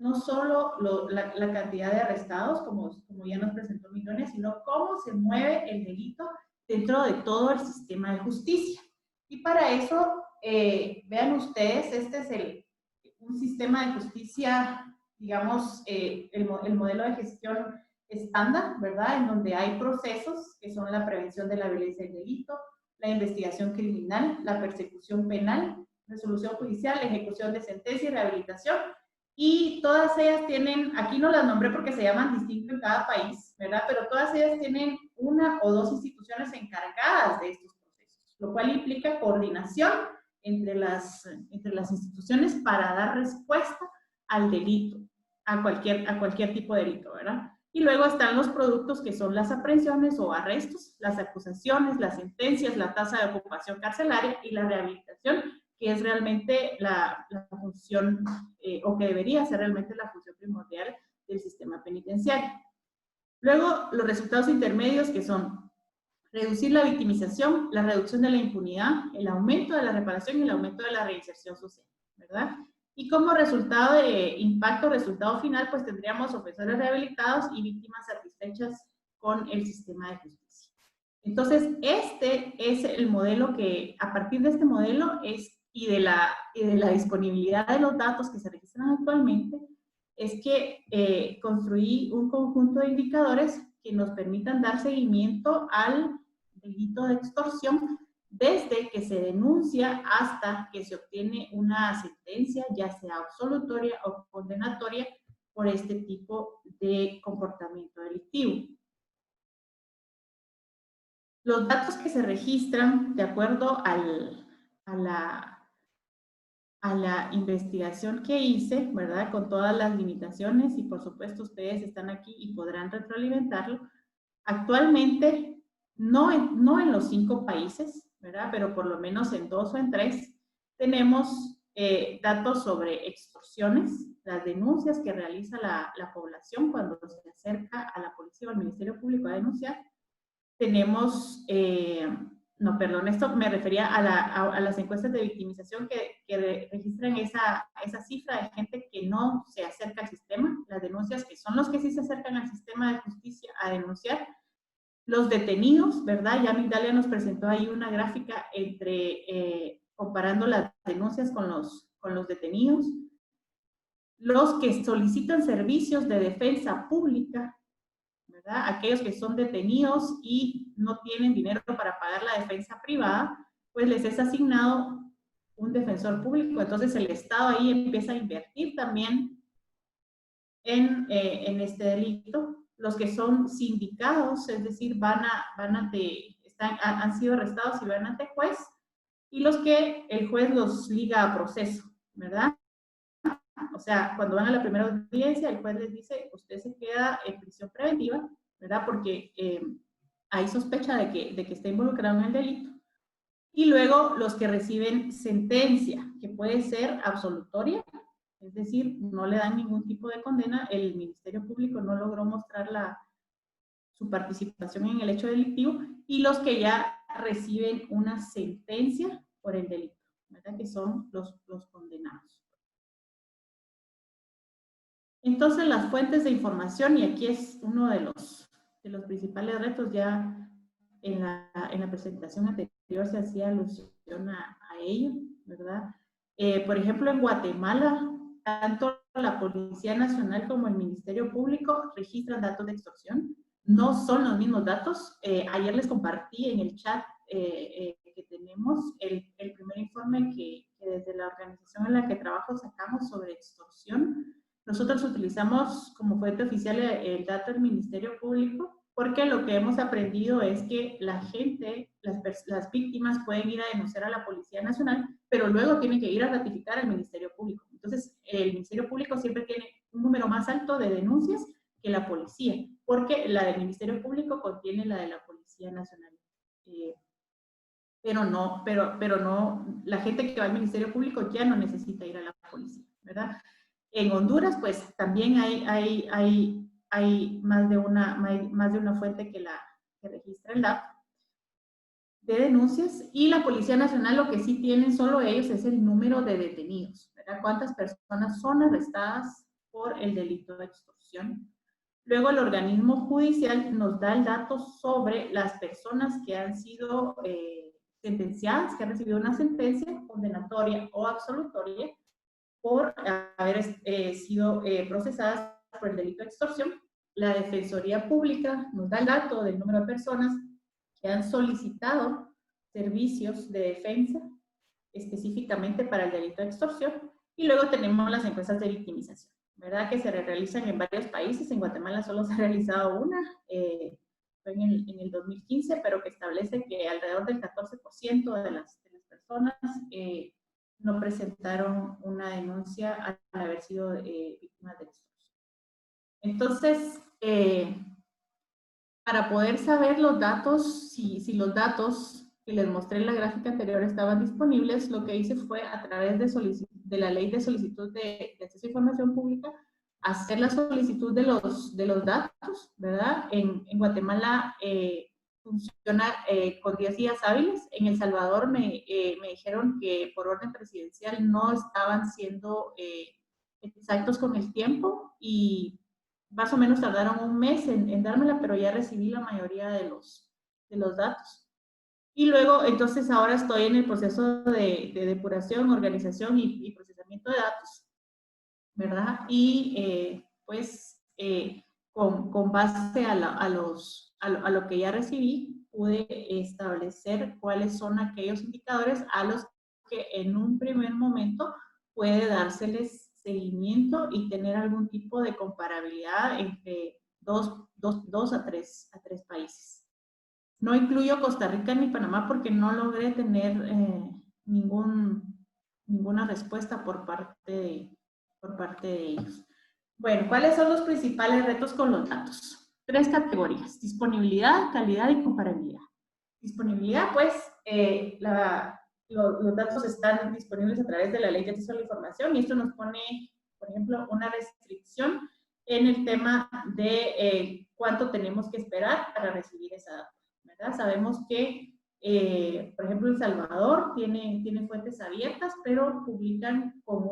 no solo la cantidad de arrestados, como ya nos presentó Migdonia, sino cómo se mueve el delito dentro de todo el sistema de justicia. Y para eso, vean ustedes, este es un sistema de justicia, digamos, el modelo de gestión estándar, ¿verdad? En donde hay procesos que son la prevención de la violencia y el delito, la investigación criminal, la persecución penal, resolución judicial, ejecución de sentencia y rehabilitación. Y todas ellas tienen, aquí no las nombré porque se llaman distinto en cada país, ¿verdad? Pero todas ellas tienen una o dos instituciones encargadas de estos procesos, lo cual implica coordinación entre las instituciones para dar respuesta al delito, a cualquier tipo de delito, ¿verdad? Y luego están los productos que son las aprehensiones o arrestos, las acusaciones, las sentencias, la tasa de ocupación carcelaria y la rehabilitación, que es realmente la función, o que debería ser realmente la función primordial del sistema penitenciario. Luego, los resultados intermedios, que son reducir la victimización, la reducción de la impunidad, el aumento de la reparación y el aumento de la reinserción social, ¿verdad? Y como resultado de impacto, resultado final, pues tendríamos ofensores rehabilitados y víctimas satisfechas con el sistema de justicia. Entonces, este es el modelo que, a partir de este modelo, y de la disponibilidad de los datos que se registran actualmente, es que construí un conjunto de indicadores que nos permitan dar seguimiento al delito de extorsión desde que se denuncia hasta que se obtiene una sentencia, ya sea absolutoria o condenatoria, por este tipo de comportamiento delictivo. Los datos que se registran de acuerdo a la investigación que hice, ¿verdad? Con todas las limitaciones, y por supuesto ustedes están aquí y podrán retroalimentarlo. Actualmente, no en los 5 países, ¿verdad? Pero por lo menos en 2 o en 3, tenemos datos sobre extorsiones, las denuncias que realiza la población cuando se acerca a la policía o al Ministerio Público a denunciar. Tenemos, no, perdón, esto me refería a las encuestas de victimización que registran esa cifra de gente que no se acerca al sistema, las denuncias que son los que sí se acercan al sistema de justicia a denunciar, los detenidos, ¿verdad? Ya Migdalia nos presentó ahí una gráfica comparando las denuncias con los detenidos, los que solicitan servicios de defensa pública, ¿verdad? Aquellos que son detenidos y no tienen dinero para pagar la defensa privada, pues les es asignado un defensor público. Entonces el Estado ahí empieza a invertir también en este delito. Los que son sindicados, es decir, han sido arrestados y van ante juez, y los que el juez los liga a proceso, ¿verdad? O sea, cuando van a la primera audiencia, el juez les dice, usted se queda en prisión preventiva, ¿verdad? Porque hay sospecha de que está involucrado en el delito. Y luego los que reciben sentencia, que puede ser absolutoria, es decir, no le dan ningún tipo de condena, el Ministerio Público no logró mostrar su participación en el hecho delictivo, y los que ya reciben una sentencia por el delito, ¿verdad? Que son los condenados. Entonces, las fuentes de información, y aquí es uno de los principales retos, ya en la presentación anterior se hacía alusión a ello, ¿verdad? Por ejemplo, en Guatemala, tanto la Policía Nacional como el Ministerio Público registran datos de extorsión. No son los mismos datos. Ayer les compartí en el chat que tenemos el primer informe que desde la organización en la que trabajo sacamos sobre extorsión. Nosotros utilizamos como fuente oficial el dato del Ministerio Público, porque lo que hemos aprendido es que la gente, las víctimas pueden ir a denunciar a la Policía Nacional, pero luego tienen que ir a ratificar al Ministerio Público. Entonces, el Ministerio Público siempre tiene un número más alto de denuncias que la policía, porque la del Ministerio Público contiene la de la Policía Nacional. Pero no, la gente que va al Ministerio Público ya no necesita ir a la policía, ¿verdad? En Honduras, pues también hay más de una fuente que registra el dato de denuncias, y la Policía Nacional lo que sí tienen solo ellos es el número de detenidos, ¿verdad? ¿Cuántas personas son arrestadas por el delito de extorsión? Luego el organismo judicial nos da el dato sobre las personas que han sido sentenciadas, que han recibido una sentencia condenatoria o absolutoria por haber sido procesadas por el delito de extorsión. La Defensoría Pública nos da el dato del número de personas que han solicitado servicios de defensa específicamente para el delito de extorsión, Y luego tenemos las encuestas de victimización, ¿verdad? Que se realizan en varios países. En Guatemala solo se ha realizado una, fue en el 2015, pero que establece que alrededor del 14% de las personas no presentaron una denuncia al haber sido víctimas de extorsión. Entonces, para poder saber los datos, si los datos que les mostré en la gráfica anterior estaban disponibles, lo que hice fue a través de la ley de solicitud de acceso a información pública, hacer la solicitud de los datos, ¿verdad? En Guatemala funciona con 10 días hábiles. En El Salvador me dijeron que por orden presidencial no estaban siendo exactos con el tiempo y más o menos tardaron un mes en dármela, pero ya recibí la mayoría de los datos. Y luego, entonces ahora estoy en el proceso de depuración, organización y procesamiento de datos, ¿verdad? Y pues con base a lo que ya recibí, pude establecer cuáles son aquellos indicadores a los que en un primer momento puede dárseles seguimiento y tener algún tipo de comparabilidad entre dos a tres países. No incluyo Costa Rica ni Panamá porque no logré tener ninguna respuesta por parte de ellos. Bueno, ¿cuáles son los principales retos con los datos? 3 categorías: disponibilidad, calidad y comparabilidad. Disponibilidad, pues, los datos están disponibles a través de la Ley de Acceso a la Información y esto nos pone, por ejemplo, una restricción en el tema de cuánto tenemos que esperar para recibir esa data, ¿verdad? Sabemos que, por ejemplo, El Salvador tiene fuentes abiertas, pero publican con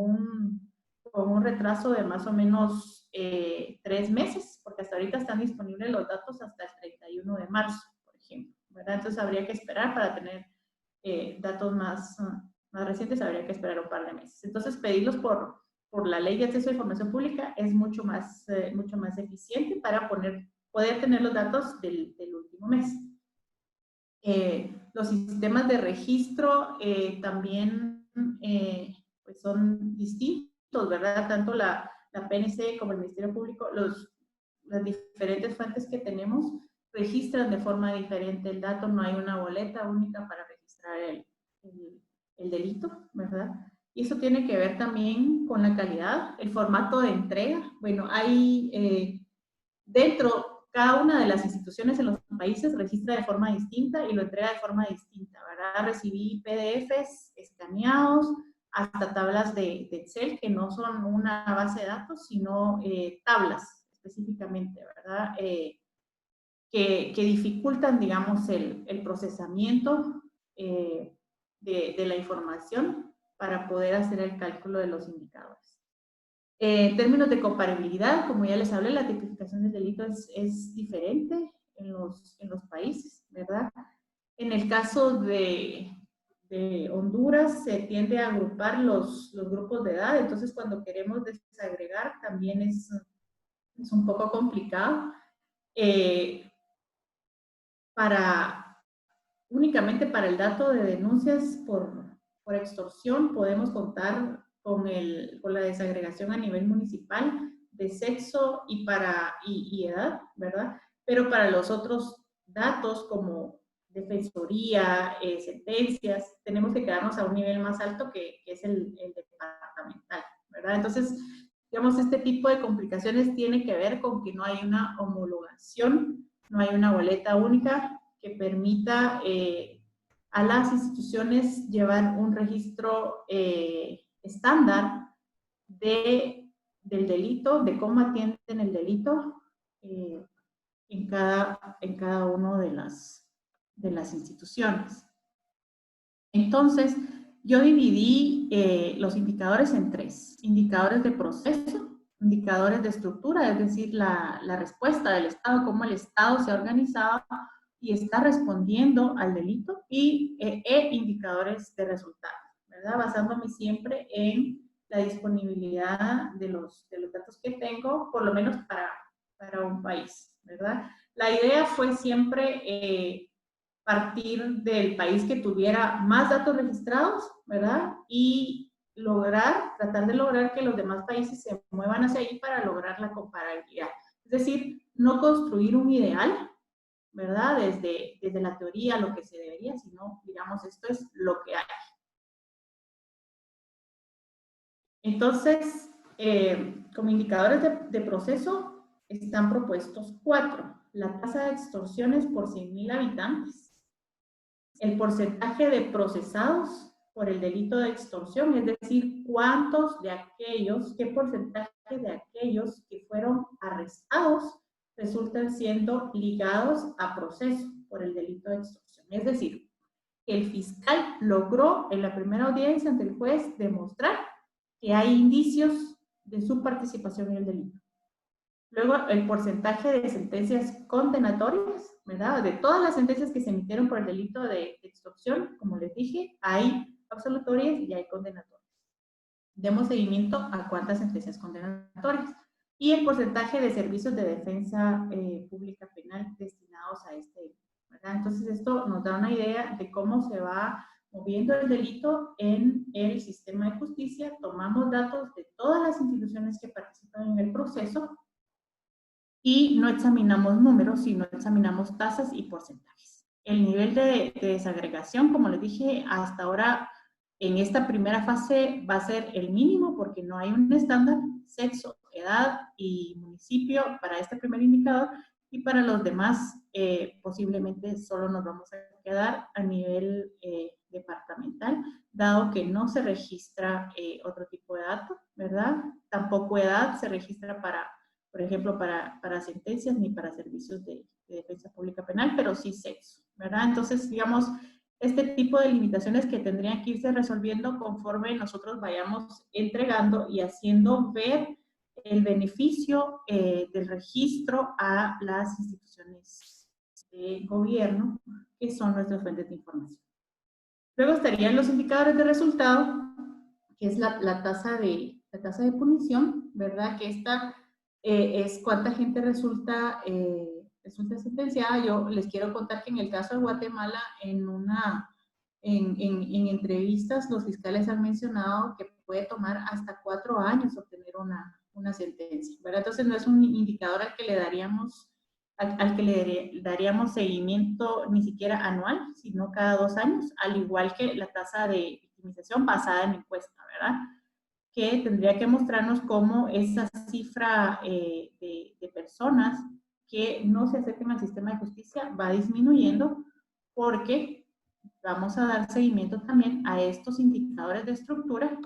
un retraso de más o menos 3 meses, porque hasta ahorita están disponibles los datos hasta el 31 de marzo, por ejemplo, ¿verdad? Entonces habría que esperar para tener datos más recientes, habría que esperar un par de meses. Entonces pedirlos por la Ley de Acceso a la Información Pública es mucho más eficiente para poder tener los datos del último mes. Los sistemas de registro también pues son distintos, ¿verdad? Tanto la PNC como el Ministerio Público, las diferentes fuentes que tenemos registran de forma diferente el dato, no hay una boleta única para registrar el delito, ¿verdad? Y eso tiene que ver también con la calidad, el formato de entrega. Bueno, hay cada una de las instituciones en los países registra de forma distinta y lo entrega de forma distinta, ¿verdad? Recibí PDFs escaneados, hasta tablas de Excel, que no son una base de datos, sino tablas específicamente, ¿verdad? Que dificultan, digamos, el procesamiento de la información para poder hacer el cálculo de los indicadores. En términos de comparabilidad, como ya les hablé, la tipificación del delito es diferente en los países, ¿verdad? En el caso de Honduras se tiende a agrupar los grupos de edad, entonces cuando queremos desagregar también es un poco complicado. Únicamente para el dato de denuncias por extorsión podemos contar con la desagregación a nivel municipal de sexo y edad, ¿verdad? Pero para los otros datos como defensoría, sentencias, tenemos que quedarnos a un nivel más alto que es el departamental, ¿verdad? Entonces, digamos, este tipo de complicaciones tiene que ver con que no hay una homologación, no hay una boleta única que permita a las instituciones llevar un registro estándar del delito, de cómo atienden el delito en cada una de las instituciones. Entonces, yo dividí los indicadores en 3. Indicadores de proceso, indicadores de estructura, es decir, la respuesta del Estado, cómo el Estado se ha organizado y está respondiendo al delito, y indicadores de resultados, ¿verdad? Basándome siempre en la disponibilidad de los datos que tengo, por lo menos para un país, ¿verdad? La idea fue siempre partir del país que tuviera más datos registrados, ¿verdad? Y tratar de lograr que los demás países se muevan hacia ahí para lograr la comparabilidad. Es decir, no construir un ideal, ¿verdad? Desde la teoría, lo que se debería, sino, digamos, esto es lo que hay. Entonces, como indicadores de proceso, están propuestos 4. La tasa de extorsiones por 100.000 habitantes, el porcentaje de procesados por el delito de extorsión, es decir, qué porcentaje de aquellos que fueron arrestados resultan siendo ligados a proceso por el delito de extorsión. Es decir, el fiscal logró en la primera audiencia ante el juez demostrar que hay indicios de su participación en el delito. Luego, el porcentaje de sentencias condenatorias, ¿verdad? De todas las sentencias que se emitieron por el delito de extorsión, como les dije, hay absolutorias y hay condenatorias. Demos seguimiento a cuántas sentencias condenatorias. Y el porcentaje de servicios de defensa pública penal destinados a este delito, ¿verdad? Entonces, esto nos da una idea de cómo se va moviendo el delito en el sistema de justicia. Tomamos datos de todas las instituciones que participan en el proceso y no examinamos números, sino examinamos tasas y porcentajes. El nivel de desagregación, como les dije, hasta ahora en esta primera fase va a ser el mínimo porque no hay un estándar, sexo, edad y municipio para este primer indicador, y para los demás posiblemente solo nos vamos a quedar a nivel departamental, dado que no se registra otro tipo de dato, ¿verdad? Tampoco edad se registra para, por ejemplo, para sentencias ni para servicios de defensa pública penal, pero sí sexo, ¿verdad? Entonces, digamos, este tipo de limitaciones que tendrían que irse resolviendo conforme nosotros vayamos entregando y haciendo ver el beneficio del registro a las instituciones de gobierno, que son nuestras fuentes de información. Luego estarían los indicadores de resultado, que es la tasa de punición, ¿verdad? Que esta es cuánta gente resulta sentenciada. Yo les quiero contar que en el caso de Guatemala, en entrevistas, los fiscales han mencionado que puede tomar hasta 4 años obtener una sentencia, ¿verdad? Entonces no es un indicador al que le daríamos seguimiento ni siquiera anual, sino cada 2 años, al igual que la tasa de victimización basada en encuesta, ¿verdad? Que tendría que mostrarnos cómo esa cifra de personas que no se acerquen al sistema de justicia va disminuyendo, porque vamos a dar seguimiento también a estos indicadores de estructura,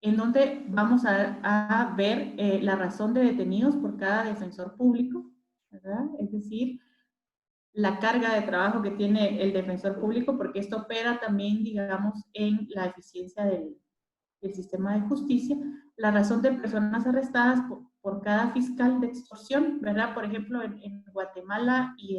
en donde vamos a ver la razón de detenidos por cada defensor público, ¿verdad? Es decir, la carga de trabajo que tiene el defensor público, porque esto opera también, digamos, en la eficiencia del sistema de justicia, la razón de personas arrestadas por cada fiscal de extorsión, ¿verdad? Por ejemplo, en Guatemala y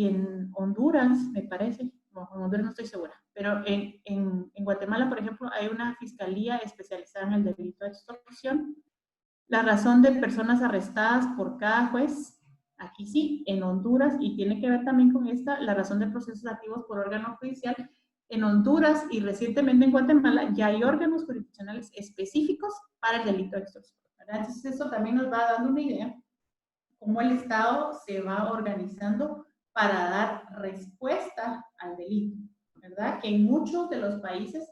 en Honduras, me parece, no, en Honduras no estoy segura, pero en Guatemala, por ejemplo, hay una fiscalía especializada en el delito de extorsión. La razón de personas arrestadas por cada juez, aquí sí, en Honduras, y tiene que ver también con la razón de procesos activos por órgano judicial. En Honduras y recientemente en Guatemala ya hay órganos jurisdiccionales específicos para el delito de extorsión, ¿verdad? Entonces eso también nos va dando una idea cómo el Estado se va organizando para dar respuesta al delito, ¿verdad? Que en muchos de los países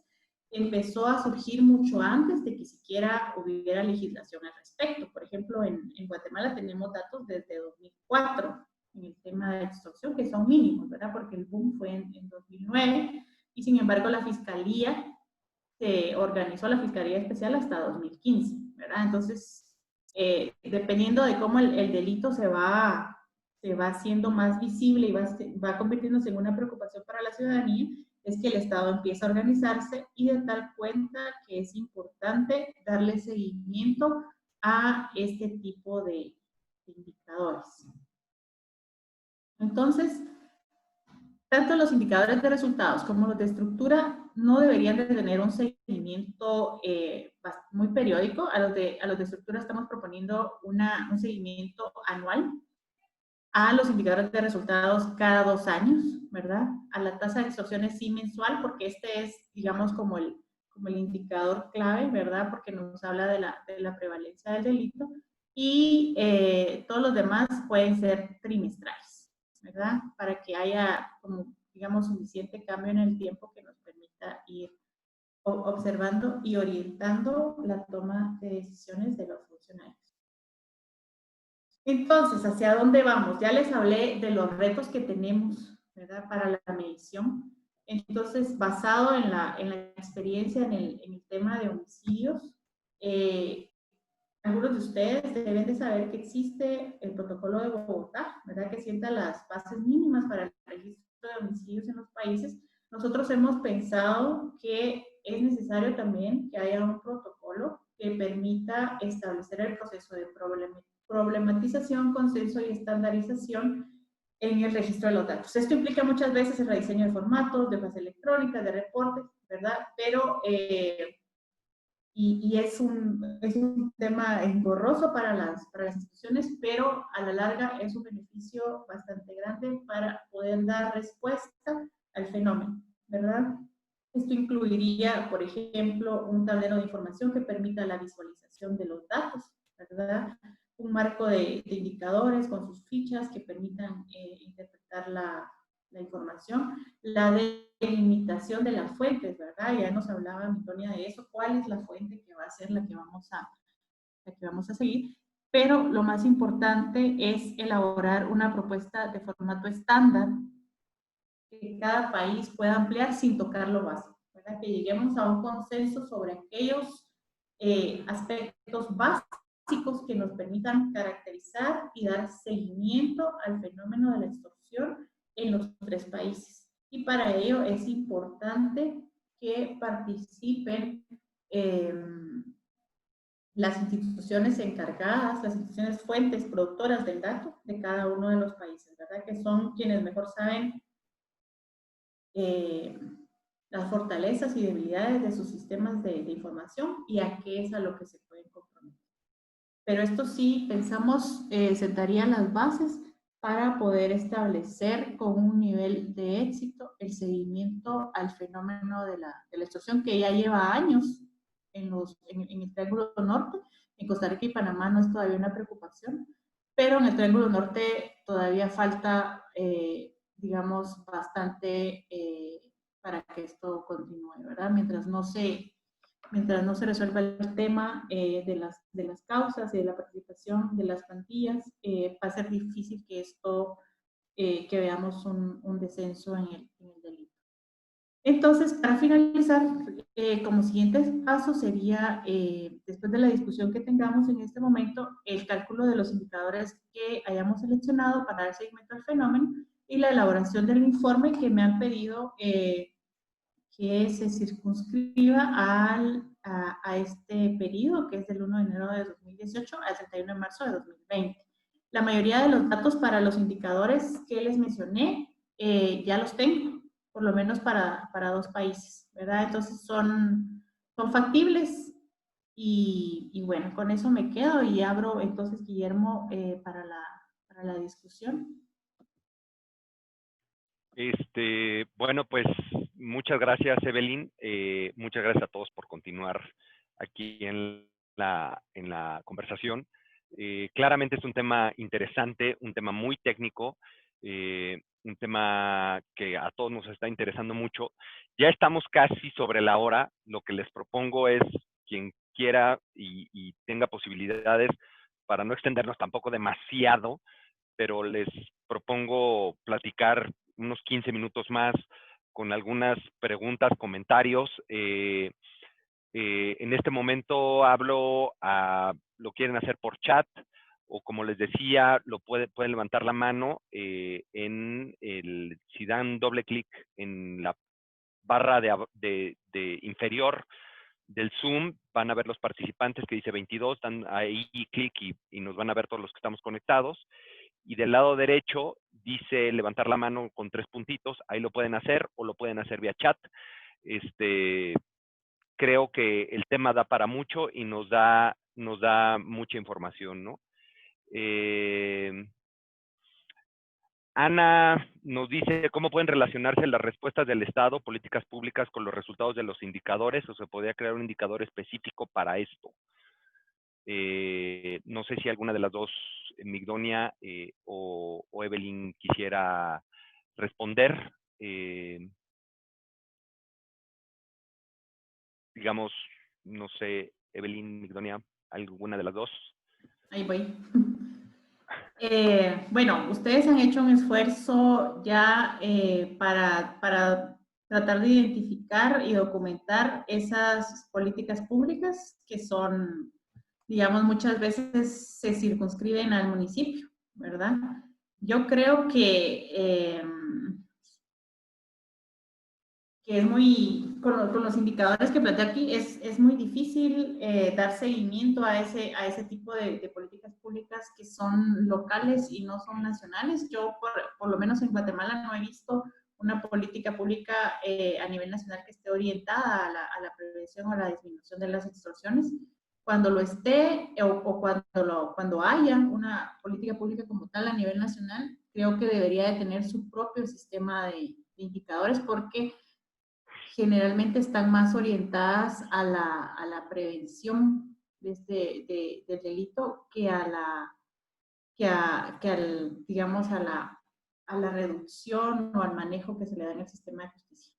empezó a surgir mucho antes de que siquiera hubiera legislación al respecto. Por ejemplo, en Guatemala tenemos datos desde 2004 en el tema de extorsión, que son mínimos, ¿verdad? Porque el boom fue en 2009, y sin embargo la Fiscalía se organizó, la Fiscalía Especial, hasta 2015, ¿verdad? Entonces, dependiendo de cómo el delito se va haciendo más visible y va convirtiéndose en una preocupación para la ciudadanía, es que el Estado empieza a organizarse y de tal cuenta que es importante darle seguimiento a este tipo de indicadores. Entonces, tanto los indicadores de resultados como los de estructura no deberían de tener un seguimiento muy periódico. A los de estructura estamos proponiendo un seguimiento anual. a los indicadores de resultados cada 2 años, ¿verdad? A la tasa de extorsiones sí mensual, porque este es, digamos, como el indicador clave, ¿verdad? Porque nos habla de la prevalencia del delito. Y todos los demás pueden ser trimestrales, ¿verdad? Para que haya, como, digamos, suficiente cambio en el tiempo que nos permita ir observando y orientando la toma de decisiones de los funcionarios. Entonces, ¿hacia dónde vamos? Ya les hablé de los retos que tenemos, ¿verdad? Para la medición. Entonces, basado en la experiencia en el tema de homicidios, algunos de ustedes deben de saber que existe el protocolo de Bogotá, ¿verdad? Que sienta las bases mínimas para el registro de homicidios en los países. Nosotros hemos pensado que es necesario también que haya un protocolo que permita establecer el proceso de problematización, consenso y estandarización en el registro de los datos. Esto implica muchas veces el rediseño de formatos, de bases electrónicas, de reportes, ¿verdad? Pero y es un tema engorroso para las instituciones, pero a la larga es un beneficio bastante grande para poder dar respuesta al fenómeno, ¿verdad? Esto incluiría, por ejemplo, un tablero de información que permita la visualización de los datos, ¿verdad? Un marco de indicadores con sus fichas que permitan interpretar la información, la delimitación de las fuentes, ¿verdad? Ya nos hablaba Antonia de eso, cuál es la fuente que va a ser la que vamos a seguir, pero lo más importante es elaborar una propuesta de formato estándar que cada país pueda ampliar sin tocar lo básico, ¿verdad? Que lleguemos a un consenso sobre aquellos aspectos básicos que nos permitan caracterizar y dar seguimiento al fenómeno de la extorsión en los 3 países. Y para ello es importante que participen las instituciones encargadas, las instituciones fuentes, productoras del dato de cada uno de los países, ¿verdad? Que son quienes mejor saben las fortalezas y debilidades de sus sistemas de información y a qué es a lo que se pueden comprometer. Pero esto sí, pensamos, sentaría las bases para poder establecer con un nivel de éxito el seguimiento al fenómeno de la extorsión que ya lleva años en el Triángulo Norte. En Costa Rica y Panamá no es todavía una preocupación, pero en el Triángulo Norte todavía falta, digamos, bastante para que esto continúe, ¿verdad? Mientras no se resuelva el tema de las causas y de la participación de las plantillas, va a ser difícil que esto, que veamos un descenso en el delito. Entonces, para finalizar, como siguiente paso sería, después de la discusión que tengamos en este momento, el cálculo de los indicadores que hayamos seleccionado para dar seguimiento al fenómeno y la elaboración del informe que me han pedido que se circunscriba a este periodo, que es del 1 de enero de 2018 al 31 de marzo de 2020. La mayoría de los datos para los indicadores que les mencioné ya los tengo, por lo menos para 2 países, ¿verdad? Entonces son factibles y bueno, con eso me quedo y abro entonces, Guillermo, para la discusión. Bueno, pues muchas gracias, Evelyn. Muchas gracias a todos por continuar aquí en la conversación. Claramente es un tema interesante, un tema muy técnico, un tema que a todos nos está interesando mucho. Ya estamos casi sobre la hora. Lo que les propongo es, quien quiera y tenga posibilidades, para no extendernos tampoco demasiado, pero les propongo platicar unos 15 minutos más con algunas preguntas, comentarios. En este momento lo quieren hacer por chat, o como les decía, pueden levantar la mano si dan doble clic en la barra de inferior del Zoom, van a ver los participantes que dice 22, dan ahí clic y nos van a ver todos los que estamos conectados. Y del lado derecho dice levantar la mano con 3 puntitos. Ahí lo pueden hacer o lo pueden hacer vía chat. Creo que el tema da para mucho y nos da mucha información, ¿no? Ana nos dice cómo pueden relacionarse las respuestas del Estado, políticas públicas, con los resultados de los indicadores, o se podría crear un indicador específico para esto. No sé si alguna de las dos, Migdonia o Evelyn, quisiera responder. Digamos, no sé, Evelyn, Migdonia, alguna de las dos. Ahí voy. Bueno, ustedes han hecho un esfuerzo ya para tratar de identificar y documentar esas políticas públicas que son, digamos, muchas veces se circunscriben al municipio, ¿verdad? Yo creo que es muy, con los indicadores que plantea aquí, es muy difícil dar seguimiento a ese tipo de políticas públicas que son locales y no son nacionales. Yo, por lo menos en Guatemala, no he visto una política pública a nivel nacional que esté orientada a la prevención o a la disminución de las extorsiones. Cuando lo esté o cuando haya una política pública como tal a nivel nacional, creo que debería de tener su propio sistema de indicadores, porque generalmente están más orientadas a la prevención del delito que digamos, a la reducción o al manejo que se le da en el sistema de justicia.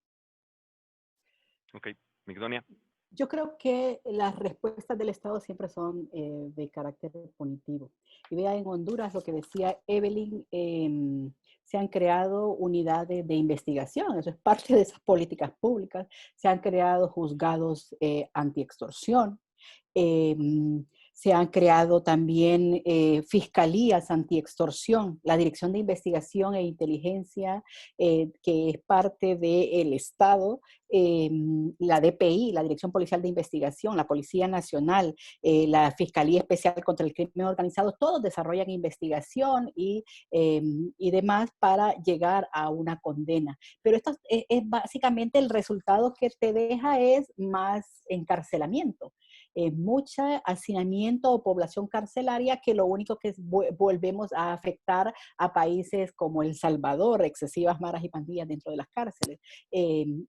Ok, Migdonia. Yo creo que las respuestas del Estado siempre son de carácter punitivo. Y vea, en Honduras, lo que decía Evelyn, se han creado unidades de investigación, eso es parte de esas políticas públicas, se han creado juzgados antiextorsión, se han creado también fiscalías antiextorsión, la Dirección de Investigación e Inteligencia, que es parte del Estado, la DPI, la Dirección Policial de Investigación, la Policía Nacional, la Fiscalía Especial contra el Crimen Organizado, todos desarrollan investigación y demás para llegar a una condena. Pero esto es básicamente el resultado que te deja es más encarcelamiento. Mucho hacinamiento o población carcelaria, que lo único que es volvemos a afectar a países como El Salvador, excesivas maras y pandillas dentro de las cárceles,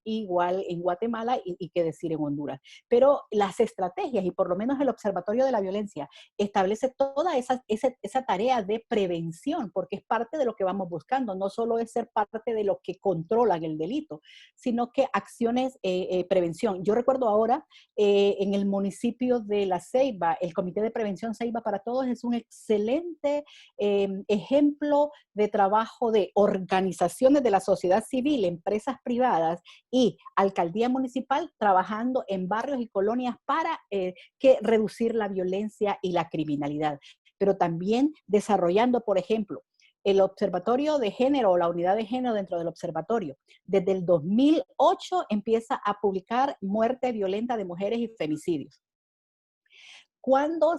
igual en Guatemala y qué decir en Honduras. Pero las estrategias, y por lo menos el Observatorio de la Violencia, establece toda esa tarea de prevención, porque es parte de lo que vamos buscando, no solo es ser parte de lo que controlan el delito, sino que acciones, prevención. Yo recuerdo ahora en el municipio de La Ceiba, el Comité de Prevención Ceiba para Todos es un excelente ejemplo de trabajo de organizaciones de la sociedad civil, empresas privadas y alcaldía municipal trabajando en barrios y colonias para reducir la violencia y la criminalidad, pero también desarrollando, por ejemplo, el Observatorio de Género o la Unidad de Género dentro del Observatorio. Desde el 2008 empieza a publicar muerte violenta de mujeres y femicidios. Cuando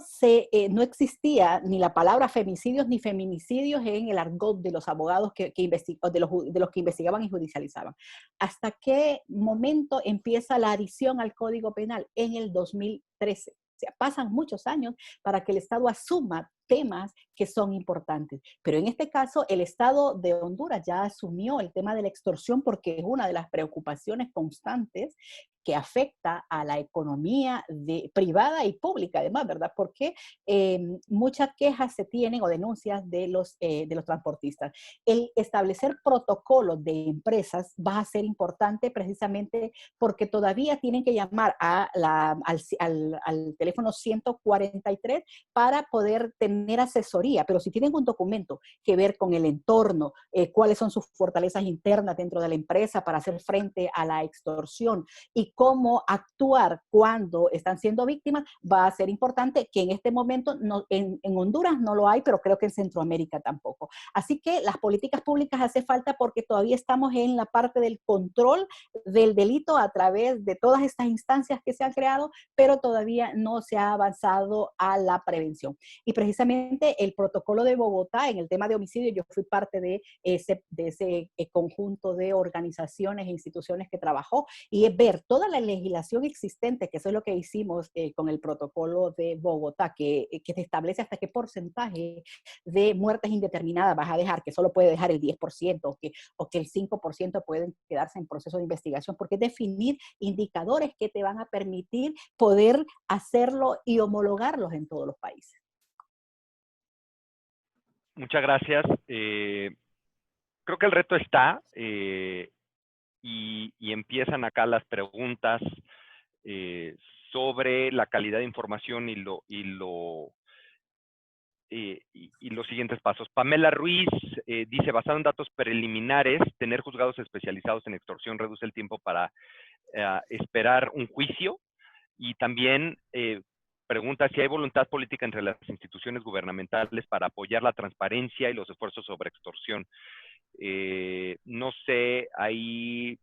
no existía ni la palabra femicidios ni feminicidios en el argot de los abogados de los que investigaban y judicializaban. ¿Hasta qué momento empieza la adición al Código Penal? En el 2013. O sea, pasan muchos años para que el Estado asuma temas que son importantes. Pero en este caso, el Estado de Honduras ya asumió el tema de la extorsión porque es una de las preocupaciones constantes que afecta a la economía privada y pública, además, ¿verdad? Porque muchas quejas se tienen o denuncias de los transportistas. El establecer protocolos de empresas va a ser importante precisamente porque todavía tienen que llamar al teléfono 143 para poder tener asesoría, pero si tienen un documento que ver con el entorno, cuáles son sus fortalezas internas dentro de la empresa para hacer frente a la extorsión y cómo actuar cuando están siendo víctimas, va a ser importante, que en este momento en Honduras no lo hay, pero creo que en Centroamérica tampoco. Así que las políticas públicas hace falta porque todavía estamos en la parte del control del delito a través de todas estas instancias que se han creado, pero todavía no se ha avanzado a la prevención. Y precisamente el protocolo de Bogotá en el tema de homicidio, yo fui parte de ese conjunto de organizaciones e instituciones que trabajó, y es ver todo toda la legislación existente, que eso es lo que hicimos con el protocolo de Bogotá, que te establece hasta qué porcentaje de muertes indeterminadas vas a dejar, que solo puede dejar el 10%, o que el 5% pueden quedarse en proceso de investigación, porque es definir indicadores que te van a permitir poder hacerlo y homologarlos en todos los países. Muchas gracias. Creo que el reto está y empiezan acá las preguntas sobre la calidad de información y los siguientes pasos. Pamela Ruiz dice, basado en datos preliminares, tener juzgados especializados en extorsión reduce el tiempo para esperar un juicio, y también pregunta si hay voluntad política entre las instituciones gubernamentales para apoyar la transparencia y los esfuerzos sobre extorsión. No sé, ahí...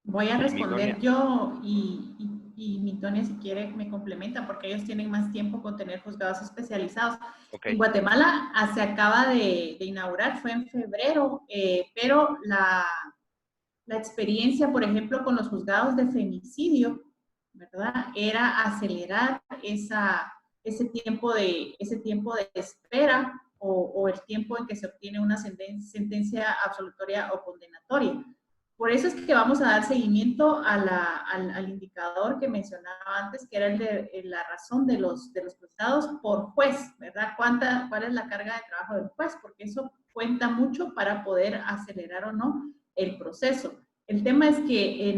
Voy a responder yo y Mitonia, si quiere, me complementa, porque ellos tienen más tiempo con tener juzgados especializados. Okay. En Guatemala se acaba de inaugurar, fue en febrero, pero la experiencia, por ejemplo, con los juzgados de femicidio, ¿verdad? Era acelerar ese tiempo de espera o el tiempo en que se obtiene una sentencia absolutoria o condenatoria. Por eso es que vamos a dar seguimiento al indicador que mencionaba antes, que era el de la razón de los procesados por juez, ¿verdad? ¿Cuál es la carga de trabajo del juez? Porque eso cuenta mucho para poder acelerar o no el proceso. El tema es que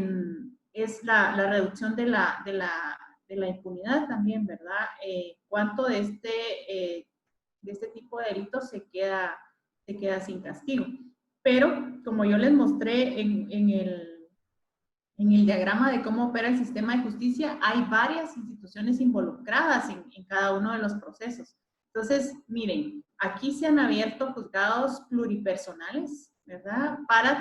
es la reducción de la impunidad también, ¿verdad? ¿Cuánto de este tipo de delitos se queda sin castigo? Pero, como yo les mostré en el diagrama de cómo opera el sistema de justicia, hay varias instituciones involucradas en cada uno de los procesos. Entonces, miren, aquí se han abierto juzgados pluripersonales, ¿verdad? Para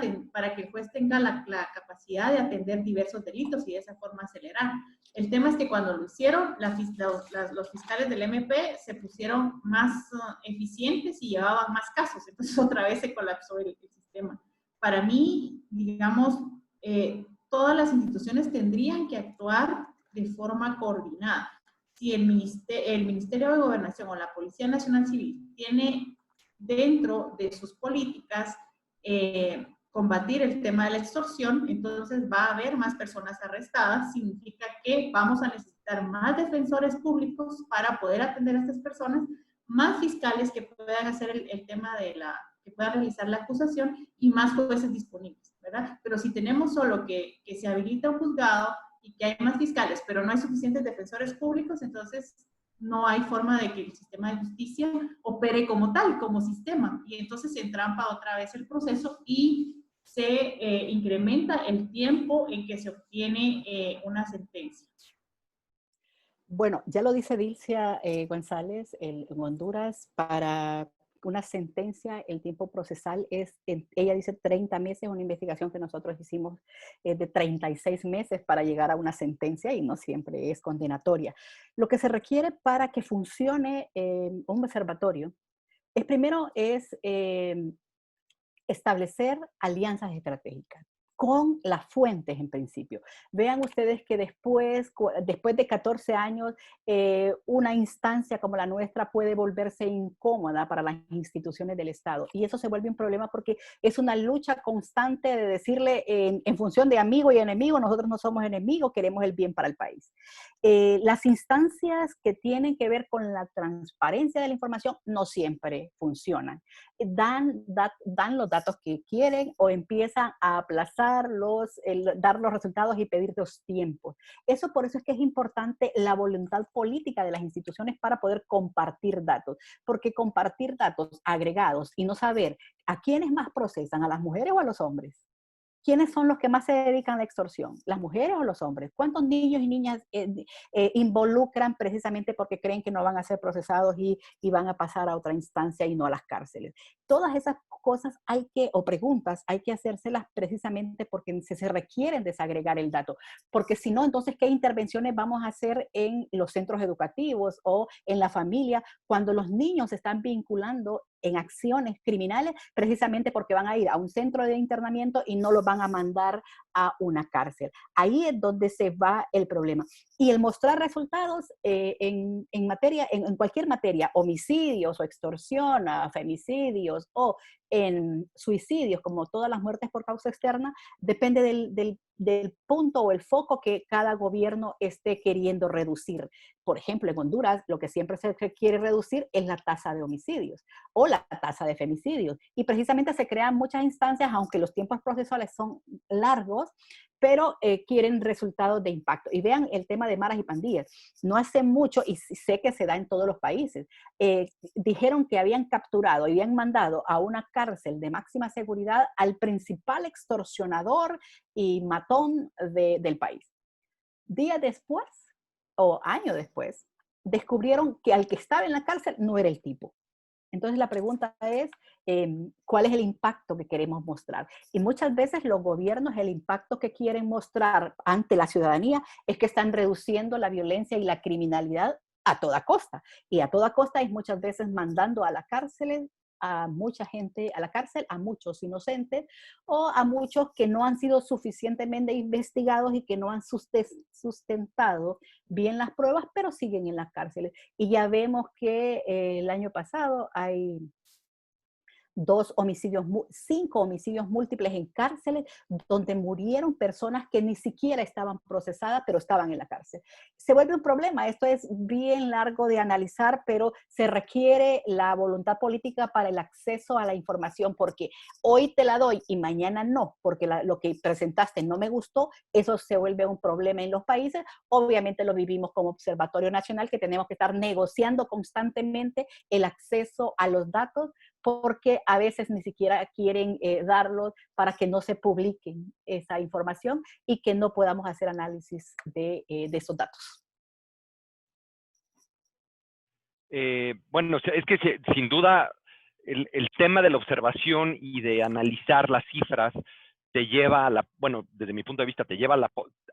que el juez tenga la capacidad de atender diversos delitos y de esa forma acelerar. El tema es que cuando lo hicieron, los fiscales del MP se pusieron más eficientes y llevaban más casos. Entonces, otra vez se colapsó el sistema. Para mí, digamos, todas las instituciones tendrían que actuar de forma coordinada. Si el Ministerio de Gobernación o la Policía Nacional Civil tiene dentro de sus políticas combatir el tema de la extorsión, entonces va a haber más personas arrestadas, significa que vamos a necesitar más defensores públicos para poder atender a estas personas, más fiscales que puedan hacer el tema que puedan realizar la acusación y más jueces disponibles, ¿verdad? Pero si tenemos solo que se habilita un juzgado y que hay más fiscales, pero no hay suficientes defensores públicos, entonces no hay forma de que el sistema de justicia opere como tal, como sistema. Y entonces se entrampa otra vez el proceso y se incrementa el tiempo en que se obtiene una sentencia. Bueno, ya lo dice Dilcia González, en Honduras, para una sentencia, el tiempo procesal es, ella dice 30 meses, una investigación que nosotros hicimos de 36 meses para llegar a una sentencia y no siempre es condenatoria. Lo que se requiere para que funcione un observatorio es primero establecer alianzas estratégicas con las fuentes en principio. Vean ustedes que después de 14 años, una instancia como la nuestra puede volverse incómoda para las instituciones del Estado. Y eso se vuelve un problema porque es una lucha constante de decirle en función de amigo y enemigo, nosotros no somos enemigos, queremos el bien para el país. Las instancias que tienen que ver con la transparencia de la información no siempre funcionan. Dan los datos que quieren o empiezan a aplazar dar los resultados y pedir los tiempos. Por eso es que es importante la voluntad política de las instituciones para poder compartir datos, porque compartir datos agregados y no saber a quiénes más procesan, a las mujeres o a los hombres. ¿Quiénes son los que más se dedican a la extorsión? ¿Las mujeres o los hombres? ¿Cuántos niños y niñas involucran precisamente porque creen que no van a ser procesados y van a pasar a otra instancia y no a las cárceles? Todas esas cosas o preguntas hay que hacérselas precisamente porque se requieren desagregar el dato. Porque si no, entonces, ¿qué intervenciones vamos a hacer en los centros educativos o en la familia cuando los niños se están vinculando en acciones criminales precisamente porque van a ir a un centro de internamiento y no los van a mandar a una cárcel. Ahí es donde se va el problema. Y el mostrar resultados en cualquier materia, homicidios o extorsión, femicidios o en suicidios, como todas las muertes por causa externa, depende del punto o el foco que cada gobierno esté queriendo reducir. Por ejemplo, en Honduras, lo que siempre se quiere reducir es la tasa de homicidios o la tasa de femicidios. Y precisamente se crean muchas instancias, aunque los tiempos procesuales son largos, pero quieren resultados de impacto. Y vean el tema de maras y pandillas. No hace mucho, y sé que se da en todos los países, dijeron que habían capturado y habían mandado a una cárcel de máxima seguridad al principal extorsionador y matón del país. Días después, o años después, descubrieron que al que estaba en la cárcel no era el tipo. Entonces la pregunta es, ¿cuál es el impacto que queremos mostrar? Y muchas veces los gobiernos, el impacto que quieren mostrar ante la ciudadanía es que están reduciendo la violencia y la criminalidad a toda costa. Y a toda costa es muchas veces mandando a la cárcel a mucha gente, a la cárcel, a muchos inocentes o a muchos que no han sido suficientemente investigados y que no han sustentado bien las pruebas, pero siguen en las cárceles. Y ya vemos que el año pasado hay 5 homicidios múltiples en cárceles donde murieron personas que ni siquiera estaban procesadas, pero estaban en la cárcel. Se vuelve un problema, esto es bien largo de analizar, pero se requiere la voluntad política para el acceso a la información, porque hoy te la doy y mañana no, porque lo que presentaste no me gustó, eso se vuelve un problema en los países. Obviamente lo vivimos como Observatorio Nacional, que tenemos que estar negociando constantemente el acceso a los datos, porque a veces ni siquiera quieren darlos para que no se publiquen esa información y que no podamos hacer análisis de esos datos. Bueno, es que sin duda el tema de la observación y de analizar las cifras te lleva bueno, desde mi punto de vista, te lleva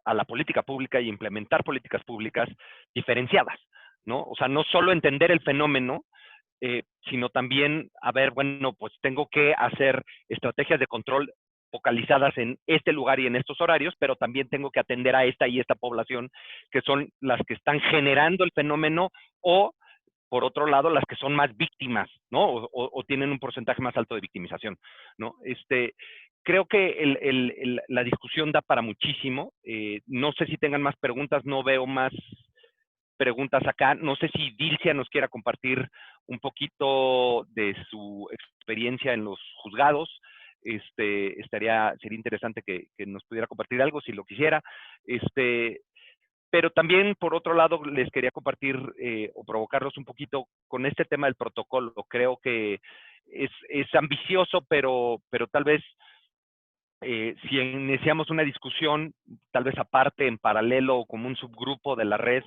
a la política pública y implementar políticas públicas diferenciadas, ¿no? O sea, no solo entender el fenómeno, sino también, bueno, pues tengo que hacer estrategias de control focalizadas en este lugar y en estos horarios, pero también tengo que atender a esta y esta población, que son las que están generando el fenómeno, o, por otro lado, las que son más víctimas, ¿no? O tienen un porcentaje más alto de victimización, ¿no? Creo que la discusión da para muchísimo. No sé si tengan más preguntas, no veo más preguntas acá. No sé si Dilcia nos quiera compartir un poquito de su experiencia en los juzgados. Sería interesante que nos pudiera compartir algo si lo quisiera. Pero también, por otro lado, les quería compartir o provocarlos un poquito con este tema del protocolo. Creo que es ambicioso, pero tal vez si iniciamos una discusión, tal vez aparte, en paralelo o como un subgrupo de la red,